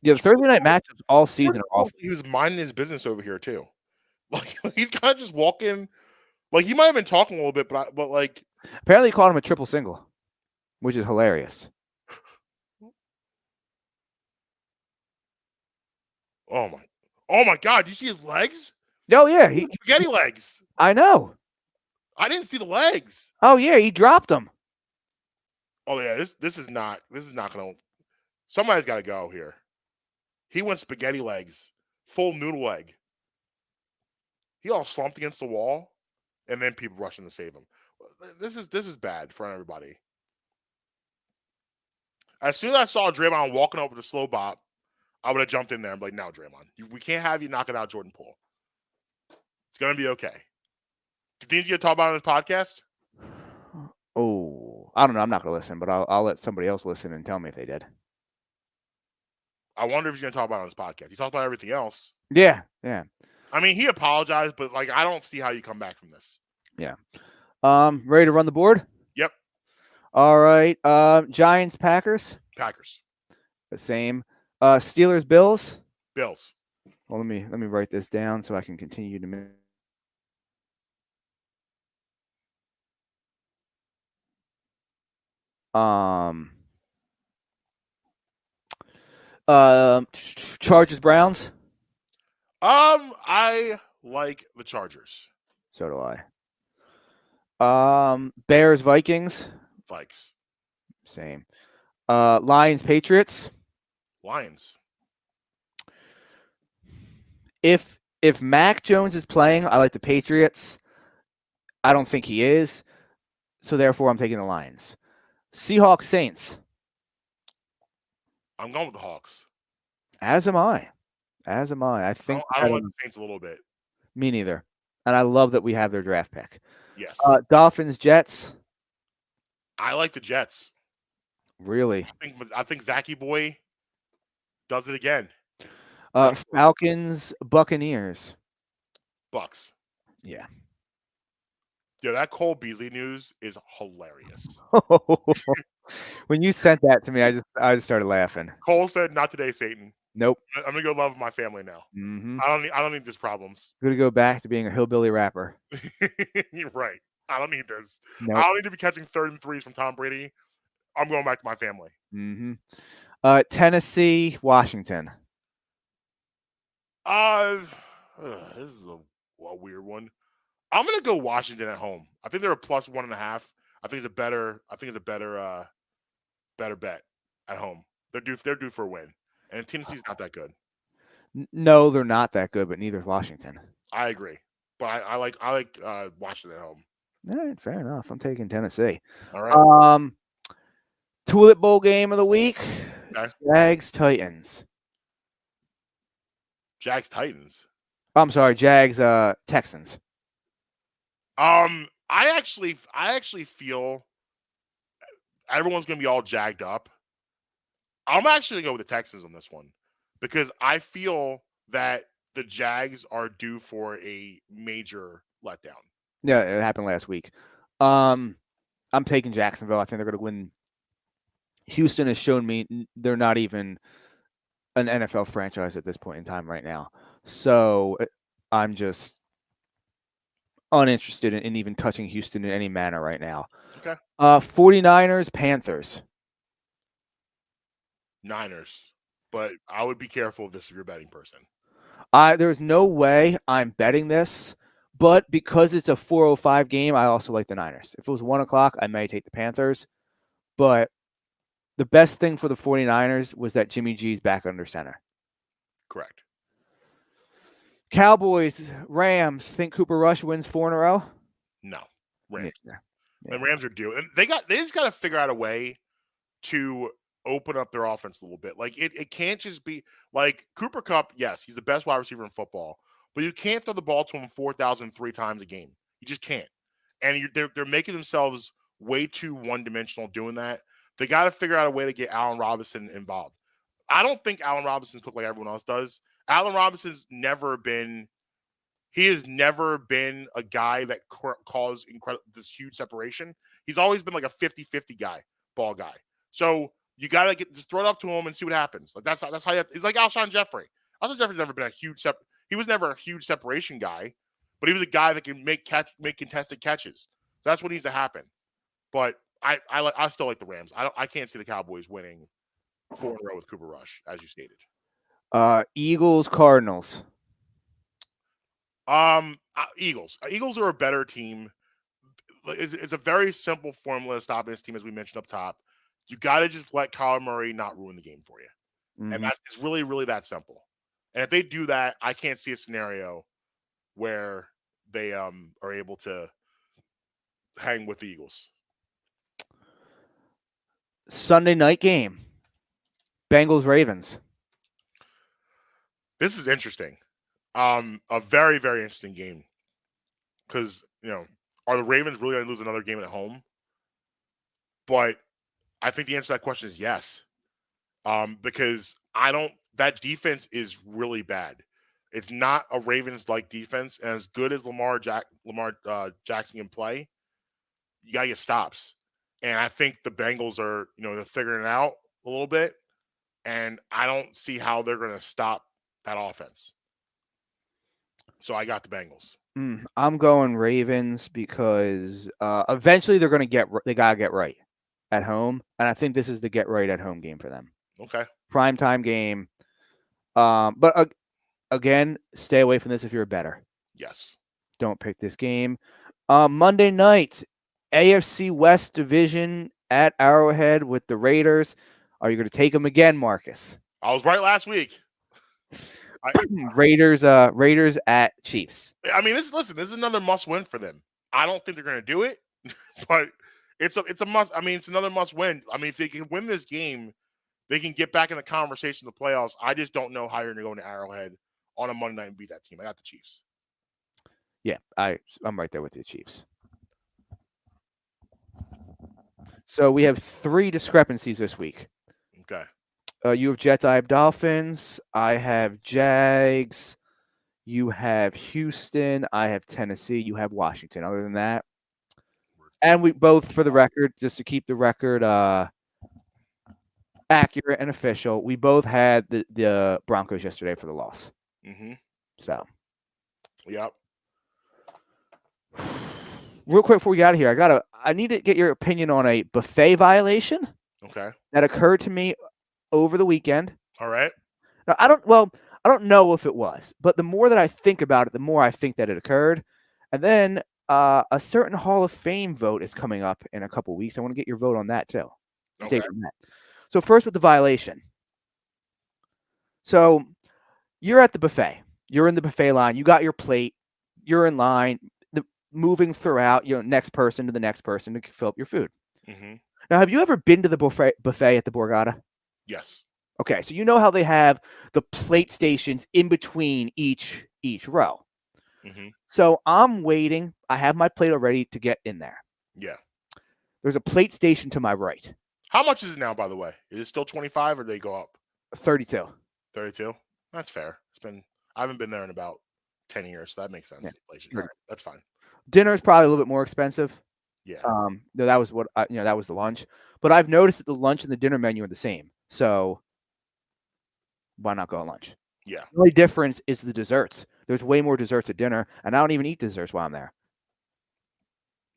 C: Yeah, the Thursday night matchups all season are awful.
B: He was minding his business over here too. Like he's kind of just walking. Like he might have been talking a little bit, but like
C: apparently he called him a triple single, which is hilarious.
B: Oh my God! Do you see his legs?
C: Oh yeah,
B: spaghetti legs.
C: I know.
B: I didn't see the legs.
C: Oh yeah, he dropped them.
B: Oh yeah, this is not gonna. Somebody's got to go here. He went spaghetti legs, full noodle leg. He all slumped against the wall, and then people rushing to save him. This is bad for everybody. As soon as I saw Draymond walking over the slow bop, I would have jumped in there and be like, "No, Draymond, we can't have you knocking out Jordan Poole. It's gonna be okay." Do things you talk about on this podcast?
C: Oh, I don't know. I'm not gonna listen, but I'll let somebody else listen and tell me if they did.
B: I wonder if he's gonna talk about it on his podcast. He talked about everything else.
C: Yeah.
B: I mean, he apologized, but like, I don't see how you come back from this.
C: Yeah. Ready to run the board?
B: Yep.
C: All right. Giants, Packers.
B: Packers.
C: The same. Steelers, Bills.
B: Bills.
C: Well, let me write this down so I can continue to. Chargers, Browns.
B: I like the Chargers.
C: So do I. Bears, Vikings.
B: Vikes.
C: Same. Lions, Patriots.
B: Lions.
C: If Mac Jones is playing, I like the Patriots. I don't think he is, so therefore I'm taking the Lions. Seahawks, Saints.
B: I'm going with the Hawks.
C: As am I. I think
B: I don't like the Saints a little bit.
C: Me neither. And I love that we have their draft pick.
B: Yes.
C: Dolphins, Jets.
B: I like the Jets.
C: Really?
B: I think Zachy Boy does it again.
C: Falcons, Buccaneers.
B: Bucks.
C: Yeah.
B: Yeah, that Cole Beasley news is hilarious.
C: When you sent that to me, I just started laughing.
B: Cole said, "Not today, Satan."
C: Nope.
B: I'm gonna go love my family now.
C: Mm-hmm.
B: I don't need these problems.
C: I'm gonna go back to being a hillbilly rapper.
B: You're right. I don't need this.
C: Nope.
B: I don't need to be catching 3rd and 3s from Tom Brady. I'm going back to my family.
C: Mm-hmm. Tennessee, Washington.
B: This is a weird one. I'm gonna go Washington at home. I think they're a plus 1.5. I think it's a better bet at home. They're due for a win. And Tennessee's not that good.
C: No, they're not that good, but neither is Washington.
B: I agree. But I like Washington at home.
C: All right, fair enough. I'm taking Tennessee.
B: All right.
C: Tulip Bowl game of the week.
B: Okay.
C: Jags, Titans.
B: Jags, Titans.
C: I'm sorry, Jags, Texans.
B: I actually feel everyone's gonna be all jagged up. I'm actually gonna go with the Texans on this one because I feel that the Jags are due for a major letdown.
C: Yeah, it happened last week. I'm taking Jacksonville. I think they're going to win. Houston has shown me they're not even an NFL franchise at this point in time right now. So I'm just uninterested in even touching Houston in any manner right now.
B: Okay.
C: 49ers, Panthers.
B: Niners. But I would be careful of this if you're a betting person.
C: There's no way I'm betting this, but because it's a 4:05 game, I also like the Niners. If it was 1 o'clock, I may take the Panthers. But the best thing for the 49ers was that Jimmy G's back under center.
B: Correct.
C: Cowboys, Rams. Think Cooper Rush wins 4 in a row?
B: No. Rams.
C: Yeah.
B: The Rams are due. And they just got to figure out a way to open up their offense a little bit. Like it can't just be like Cooper Kupp. Yes, he's the best wide receiver in football, but you can't throw the ball to him 4,003 times a game. You just can't. And they're making themselves way too one-dimensional doing that. They got to figure out a way to get Allen Robinson involved. I don't think Allen Robinson's cooked like everyone else does. Allen Robinson's never been. He has never been a guy that caused this huge separation. He's always been like a 50-50 ball guy. So you got to just throw it up to him and see what happens. Like that's how you have, he's like Alshon Jeffrey. Alshon Jeffrey's never been he was never a huge separation guy, but he was a guy that can make contested catches. So that's what needs to happen. But I still like the Rams. I can't see the Cowboys winning 4 in a row with Cooper Rush, as you stated.
C: Eagles, Cardinals.
B: Eagles. Eagles are a better team. It's a very simple formula to stop this team, as we mentioned up top. You got to just let Kyler Murray not ruin the game for you.
C: Mm-hmm.
B: And it's really, really that simple. And if they do that, I can't see a scenario where they are able to hang with the Eagles.
C: Sunday night game. Bengals, Ravens.
B: This is interesting. A very, very interesting game. Because, are the Ravens really going to lose another game at home? But I think the answer to that question is yes. Because that defense is really bad. It's not a Ravens-like defense. And as good as Lamar Jackson can play, you got to get stops. And I think the Bengals are, they're figuring it out a little bit. And I don't see how they're going to stop that offense. So I got the Bengals.
C: I'm going Ravens because eventually they gotta get right at home, and I think this is the get right at home game for them.
B: Okay.
C: Primetime game. But again, stay away from this if you're a bettor.
B: Yes.
C: Don't pick this game. Monday night, AFC West Division at Arrowhead with the Raiders. Are you going to take them again, Marcus?
B: I was right last week.
C: Raiders at Chiefs.
B: I mean, this is another must win for them. I don't think they're going to do it, but it's a must. I mean, it's another must win. I mean, if they can win this game, they can get back in the conversation of the playoffs. I just don't know how you're going to go into Arrowhead on a Monday night and beat that team. I got the Chiefs.
C: Yeah, I'm right there with the Chiefs. So we have 3 discrepancies this week.
B: Okay.
C: You have Jets, I have Dolphins, I have Jags, you have Houston, I have Tennessee, you have Washington. Other than that, and we both, for the record, just to keep the record accurate and official, we both had the Broncos yesterday for the loss.
B: Mm-hmm.
C: So,
B: yep.
C: Real quick before we get out of here, I need to get your opinion on a buffet violation.
B: Okay.
C: That occurred to me over the weekend.
B: All right.
C: Now, I don't know if it was, but the more that I think about it, the more I think that it occurred. And then a certain Hall of Fame vote is coming up in a couple weeks. I want to get your vote on that too.
B: Okay.
C: So first with the violation. So you're at the buffet. You're in the buffet line. You got your plate. You're in line. Moving throughout, next person to the next person to fill up your food.
B: Mm-hmm.
C: Now, have you ever been to the buffet at the Borgata?
B: Yes.
C: Okay, so you know how they have the plate stations in between each row.
B: Mm-hmm.
C: So I'm waiting. I have my plate already to get in there.
B: Yeah.
C: There's a plate station to my right.
B: How much is it now, by the way? Is it still 25 or do they go up?
C: 32.
B: 32? That's fair. I haven't been there in about 10 years, so that makes sense.
C: Yeah.
B: All right, that's fine.
C: Dinner is probably a little bit more expensive.
B: Yeah.
C: That was that was the lunch. But I've noticed that the lunch and the dinner menu are the same. So why not go on lunch?
B: Yeah.
C: The only difference is the desserts. There's way more desserts at dinner, and I don't even eat desserts while I'm there.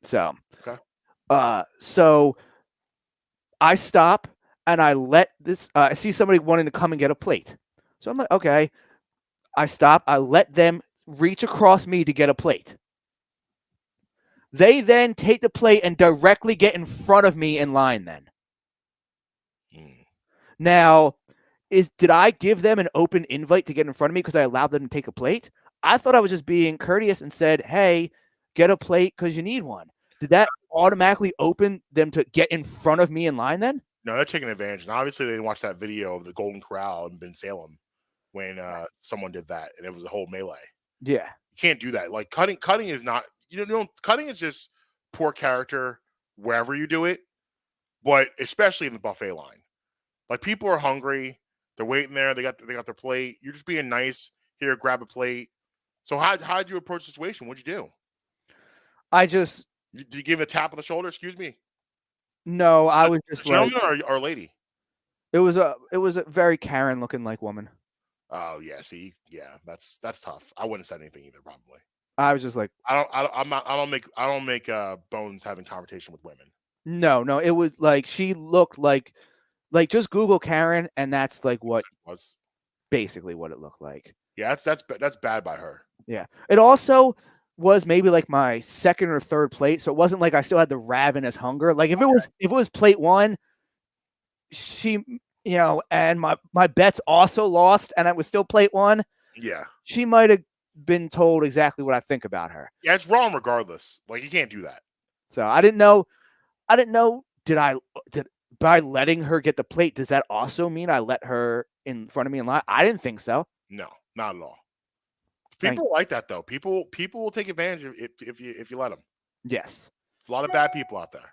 C: So,
B: okay.
C: So I stop and I let this. I see somebody wanting to come and get a plate. So I'm like, okay. I stop. I let them reach across me to get a plate. They then take the plate and directly get in front of me in line then. Now, did I give them an open invite to get in front of me because I allowed them to take a plate? I thought I was just being courteous and said, hey, get a plate because you need one. Did that automatically open them to get in front of me in line then?
B: No, they're taking advantage. And obviously they watched that video of the Golden Corral in Ben Salem when someone did that, and it was a whole melee.
C: Yeah.
B: You can't do that. Like cutting is not, cutting is just poor character wherever you do it, but especially in the buffet line. Like people are hungry. They're waiting there. They got their plate. You're just being nice. Here, grab a plate. So how'd you approach the situation? What'd you do? Did you give him a tap on the shoulder? Excuse me.
C: No, I was just like,
B: gentleman or lady?
C: it was a very Karen looking like woman.
B: Oh yeah, see, yeah, that's tough. I wouldn't have said anything either, probably.
C: I was just like,
B: I don't make bones having conversation with women.
C: no, it was like she looked like just Google Karen, and that's like what
B: was
C: basically what it looked like.
B: Yeah, that's bad by her.
C: Yeah, it also was maybe like my second or third plate, so it wasn't like I still had the ravenous hunger. Like if it was plate one, she, and my bets also lost, and it was still plate one.
B: Yeah,
C: she might have been told exactly what I think about her.
B: Yeah, it's wrong regardless. Like you can't do that.
C: So I didn't know. Did by letting her get the plate, does that also mean I let her in front of me in line? I didn't think so.
B: No, not at all. People like that though. People will take advantage of it if you let them.
C: Yes.
B: There's a lot of bad people out there.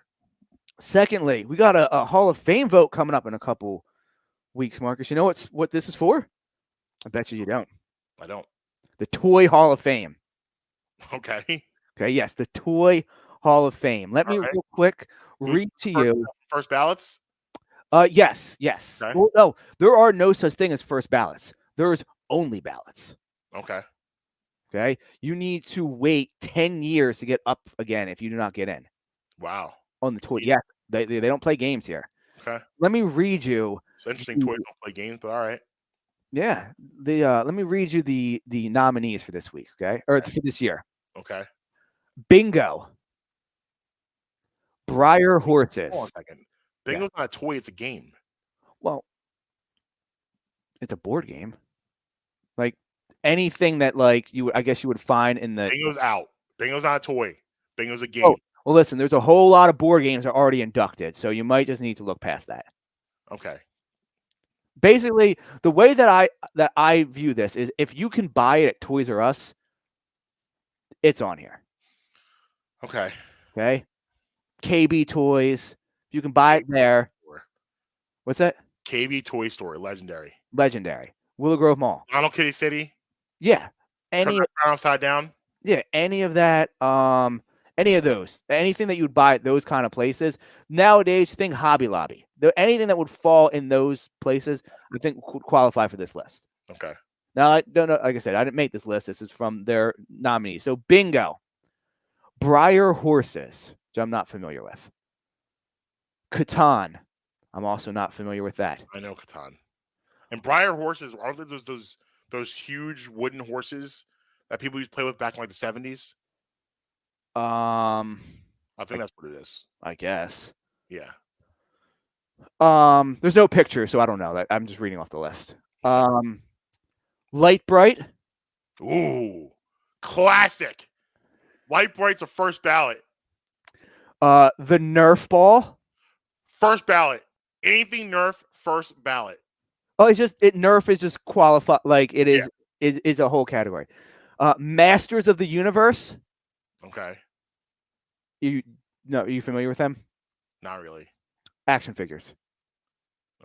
C: Secondly, we got a Hall of Fame vote coming up in a couple weeks, Marcus. You know what this is for? I bet you don't.
B: I don't.
C: The Toy Hall of Fame.
B: Okay.
C: Okay, yes, the Toy Hall of Fame. Let me real quick read to you.
B: First ballots?
C: Yes.
B: Okay.
C: Well, no, there are no such thing as first ballots. There's only ballots.
B: Okay.
C: Okay. You need to wait 10 years to get up again if you do not get in.
B: Wow.
C: On the toy. Yeah. They don't play games here.
B: Okay.
C: Let me read you.
B: It's interesting. Toys don't play games, but all right.
C: Yeah. Let me read you the nominees for this week. Okay. Or for this year.
B: Okay.
C: Bingo. Briar Horses.
B: Hold on a second. Bingo's not a toy, it's a game.
C: Well, it's a board game. Like anything that I guess you would find in the
B: Bingo's out. Bingo's not a toy. Bingo's a game.
C: Oh, well, listen, there's a whole lot of board games that are already inducted, so you might just need to look past that.
B: Okay.
C: Basically, the way that I view this is if you can buy it at Toys R Us, it's on here.
B: Okay.
C: Okay. KB Toys, you can buy it there. What's that?
B: KB Toy Store, legendary.
C: Willow Grove Mall.
B: Donald Kitty City.
C: Yeah.
B: Turn upside down.
C: Yeah, any of that. Any of those. Anything that you would buy at those kind of places. Nowadays, think Hobby Lobby. Anything that would fall in those places, I think would qualify for this list.
B: Okay.
C: Now, I don't know. Like I said, I didn't make this list. This is from their nominees. So, Bingo. Briar Horses, which I'm not familiar with. Catan. I'm also not familiar with that.
B: I know Catan. And Briar Horses, aren't there those huge wooden horses that people used to play with back in like the 70s? I think that's what it is.
C: I guess.
B: Yeah.
C: There's no picture, so I don't know. I'm just reading off the list. Light Bright.
B: Ooh, classic. Light Bright's a first ballot.
C: The Nerf ball.
B: First ballot. Anything Nerf, first ballot.
C: Oh, Nerf is just qualified. Like it is, is a whole category. Masters of the Universe.
B: Okay.
C: Are you familiar with them?
B: Not really.
C: Action figures.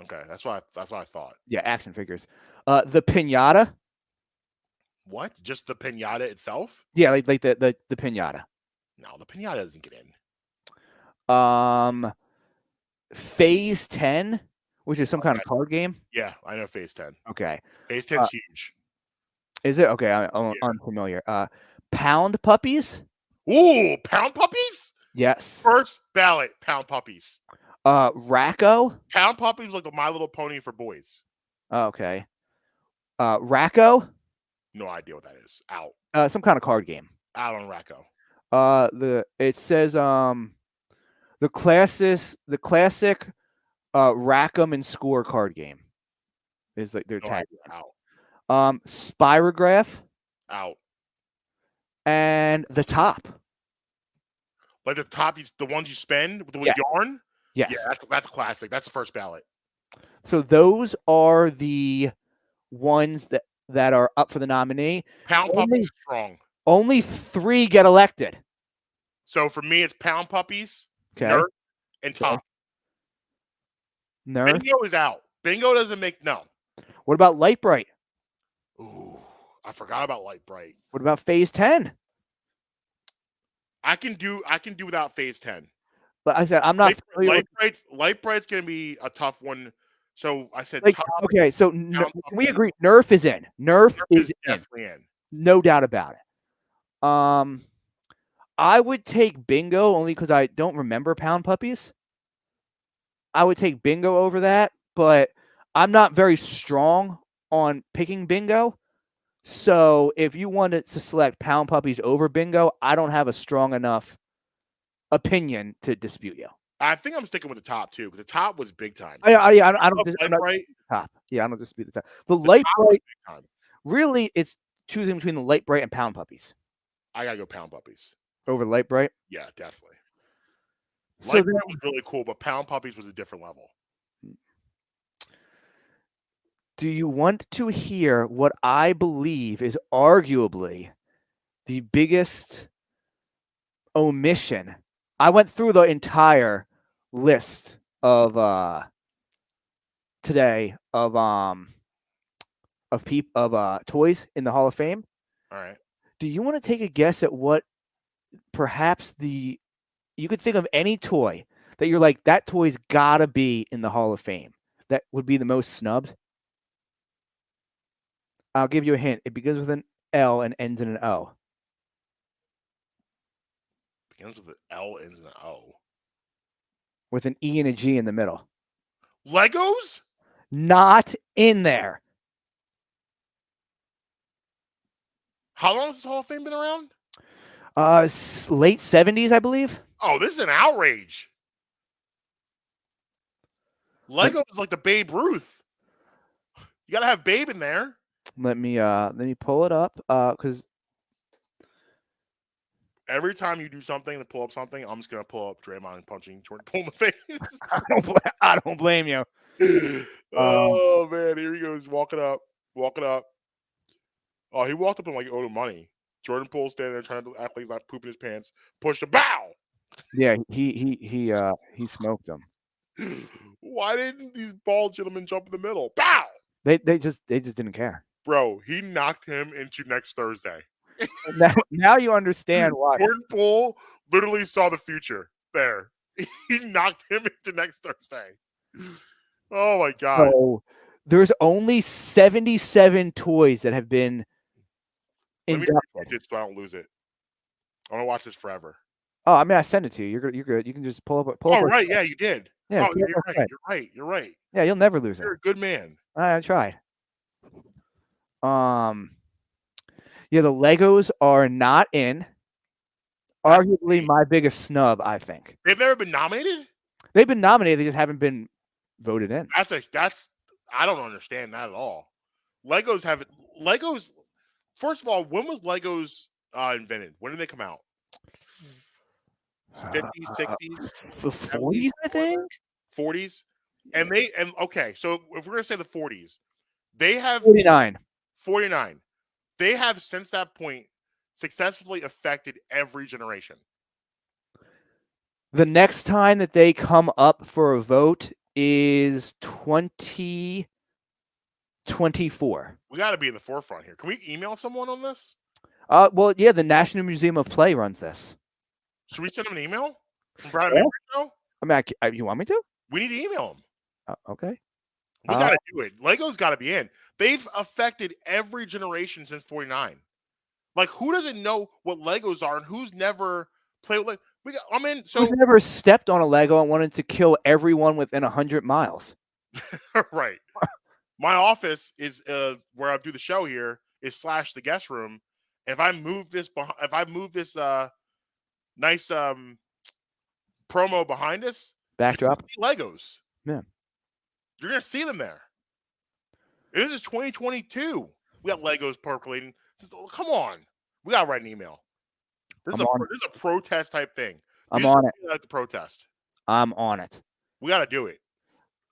B: Okay, that's what I thought.
C: Yeah, action figures. The Pinata.
B: What? Just the pinata itself?
C: Yeah, like the Pinata.
B: No, the pinata doesn't get in.
C: Phase 10, which is some kind of card game.
B: Yeah, I know Phase 10.
C: Okay.
B: Phase 10's huge.
C: Is it? Okay, I'm unfamiliar. Pound Puppies.
B: Ooh, Pound Puppies?
C: Yes.
B: First ballot, Pound Puppies.
C: Racco.
B: Pound Puppies like the My Little Pony for boys.
C: Okay. Racco.
B: No idea what that is. Out.
C: Some kind of card game.
B: Out on Racco.
C: It says the classic Rack'em and Score card game is like their tag.
B: Out.
C: Spirograph.
B: Out.
C: And the Top.
B: Like the top, the ones you spend with yarn?
C: Yes.
B: Yeah, that's classic. That's the first ballot.
C: So those are the ones that are up for the nominee.
B: Pound Puppies is strong.
C: Only 3 get elected.
B: So for me, it's Pound Puppies,
C: Okay.
B: Nerf, and Top.
C: Nerf.
B: Bingo is out. Bingo doesn't make no.
C: What about Light Bright?
B: Ooh, I forgot about Light Bright.
C: What about Phase 10?
B: I can do without Phase 10.
C: But I said I'm not
B: Light Bright's gonna be a tough one. So I said
C: like,
B: tough.
C: okay, so
B: Pound
C: can we
B: Puppy.
C: agree? Nerf is in. Nerf is in.
B: definitely in.
C: No doubt about it. I would take Bingo only because I don't remember Pound Puppies. I would take Bingo over that, but I'm not very strong on picking Bingo. So if you wanted to select Pound Puppies over Bingo, I don't have a strong enough opinion to dispute you.
B: I think I'm sticking with the top two because the top was big time.
C: I don't
B: Light
C: I'm not
B: Bright,
C: the top. Yeah, I don't dispute the top. The Light
B: top was
C: Bright,
B: big time.
C: really, it's choosing between the Light Bright and Pound Puppies
B: I gotta go Pound Puppies.
C: over Light Bright.
B: Yeah, definitely.
C: So
B: Light Bright was really cool, but Pound Puppies was a different level.
C: do you want to hear what I believe is arguably the biggest omission? I went through the entire list of today of toys in the Hall of Fame.
B: All right.
C: Do you want to take a guess at what perhaps you could think of any toy that you're like, that toy's gotta be in the Hall of Fame that would be the most snubbed? I'll give you a hint. It begins with an L and ends in an O.
B: Begins with an L, ends in an O.
C: With an E and a G in the middle.
B: Legos?
C: Not in there.
B: How long has this Hall of Fame been around?
C: Late 70s, I believe.
B: Oh, this is an outrage. Lego is like the Babe Ruth. You gotta have Babe in there.
C: Let me pull it up. Because
B: every time you do something to pull up something, I'm just gonna pull up Draymond and punching Jordan Poole in the face.
C: I don't blame you.
B: Oh man, here he goes, walking up. Oh, he walked up and like owed him money. Jordan Poole standing there trying to act like he's not pooping his pants. Push a bow.
C: Yeah, he smoked him.
B: Why didn't these bald gentlemen jump in the middle? Bow.
C: They just didn't care.
B: Bro, he knocked him into next Thursday.
C: Now you understand why.
B: Jordan Poole literally saw the future there. He knocked him into next Thursday. Oh my god.
C: So, there's only 77 toys that have been inducted.
B: So I don't lose it. I'm gonna watch this forever.
C: Oh, I mean, I sent it to you. You're good. You can just pull up.
B: Oh, right. Yeah, you did.
C: Yeah,
B: oh, you're right.
C: Yeah, you'll never lose it.
B: You're a good man.
C: I tried. Yeah, the Legos are not in. Arguably my biggest snub, I think.
B: They've never been nominated?
C: They've been nominated, they just haven't been voted in.
B: That's I don't understand that at all. Legos, first of all, when was Legos invented? When did they come out? 50s, 60s?
C: The 40s, I think.
B: 40s? And okay, so if we're gonna say the 40s, they have
C: 49.
B: They have since that point successfully affected every generation.
C: The next time that they come up for a vote is 2024.
B: We got to be in the forefront here. Can we email someone on this?
C: Well, yeah, the National Museum of Play runs this.
B: Should we send them an email? From Brad Memory Show?
C: I mean, you want me to?
B: We need to email them.
C: Okay.
B: We got to do it. Lego's got to be in. They've affected every generation since 49. Like, who doesn't know what Legos are and who's never played with Lego?
C: Who's never stepped on a Lego and wanted to kill everyone within 100 miles?
B: Right. My office is where I do the show here is / the guest room. And if I move this nice promo behind us,
C: backdrop,
B: Legos.
C: Yeah.
B: You're gonna see them there. This is 2022. We got Legos percolating. Come on, we gotta write an email. This is a protest type thing.
C: I'm on it.
B: Like the protest.
C: I'm on it.
B: We gotta do it.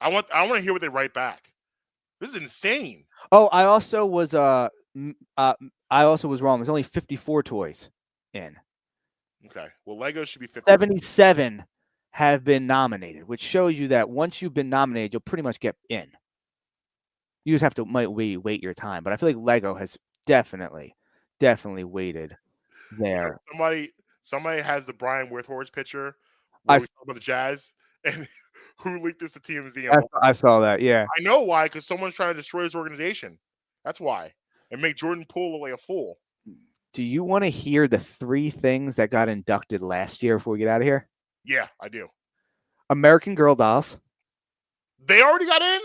B: I want to hear what they write back. This is insane.
C: Oh, I also was wrong. There's only 54 toys in.
B: Okay. Well, Legos should be 50.
C: 77 have been nominated, which shows you that once you've been nominated, you'll pretty much get in. You just have to wait your time. But I feel like Lego has definitely waited there.
B: Somebody has the Brian Withhorse picture
C: I,
B: where we talk about the Jazz, and who leaked this to TMZ?
C: I saw that. Yeah.
B: I know why, because someone's trying to destroy his organization. That's why, and make Jordan Poole look like a fool.
C: Do you want to hear the 3 things that got inducted last year before we get out of here?
B: Yeah, I do.
C: American Girl dolls.
B: They already got in?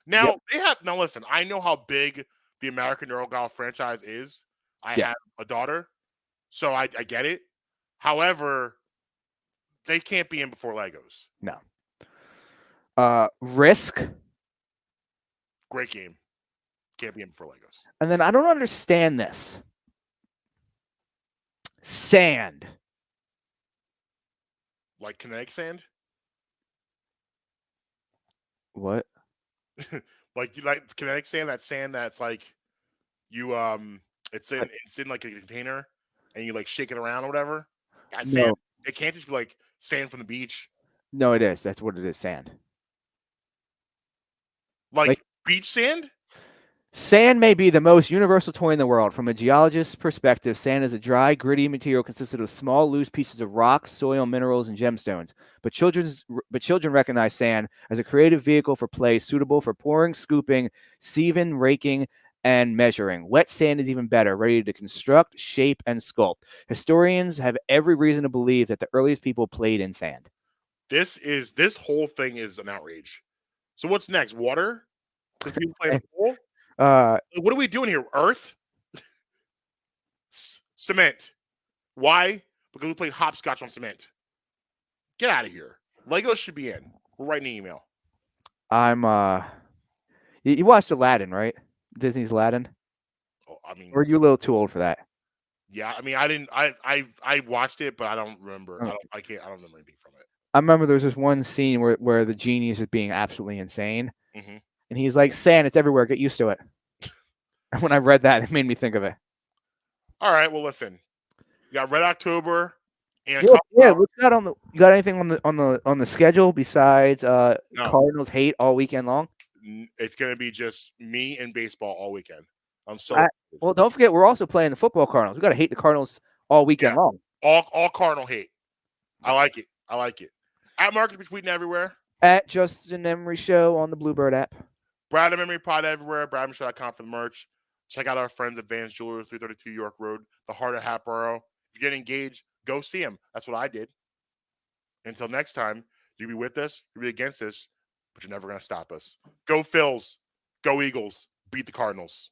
B: Now,
C: Yep.
B: they have. Now, listen, I know how big the American Girl doll franchise is. I
C: Yeah.
B: have a daughter, so I get it. However, they can't be in before Legos.
C: No. Risk.
B: Great game. Can't be in before Legos.
C: And then I don't understand this. Sand.
B: Like kinetic sand?
C: What?
B: Like you like kinetic sand, that sand that's like you it's in like a container and you like shake it around or whatever. That sand.
C: No.
B: It can't just be like sand from the beach.
C: No, it is. That's what it is. Sand.
B: Like beach sand?
C: Sand may be the most universal toy in the world. From a geologist's perspective, sand is a dry, gritty material consisted of small, loose pieces of rock, soil, minerals, and gemstones. But children recognize sand as a creative vehicle for play suitable for pouring, scooping, sieving, raking, and measuring. Wet sand is even better, ready to construct, shape, and sculpt. Historians have every reason to believe that the earliest people played in sand.
B: This whole thing is an outrage. So what's next? Water? Because people play in the pool? What are we doing here? Earth? Cement. Why? Because we played hopscotch on cement. Get out of here. Legos should be in. We're writing an email.
C: I'm you watched Aladdin, right? Disney's Aladdin?
B: Oh, I mean,
C: Or are you a little too old for that?
B: yeah, I mean, I didn't. I watched it, but I don't remember.
C: Okay.
B: I don't remember anything from it.
C: I remember there was this one scene where the genie is being absolutely insane,
B: Mm-hmm.
C: and he's like, "Sand, it's everywhere. Get used to it." And when I read that, it made me think of it.
B: All right. Well, listen. You got Red October and
C: What's that on the? You got anything on the schedule besides
B: No.
C: Cardinals hate all weekend long?
B: It's gonna be just me and baseball all weekend. I'm so
C: well. Don't forget, we're also playing the football Cardinals. We got to hate the Cardinals all weekend long.
B: all Cardinal hate. I like it. I like it. At Marques, be tweeting everywhere.
C: At Justin Emery Show on the Bluebird app.
B: Brad and Memory Pod everywhere. BradMishow.com for the merch. Check out our friends at Vans Jewelers, 332 York Road, the heart of Hatboro. If you get engaged, go see them. That's what I did. Until next time, you'll be with us, you'll be against us, but you're never going to stop us. Go Phils. Go Eagles. Beat the Cardinals.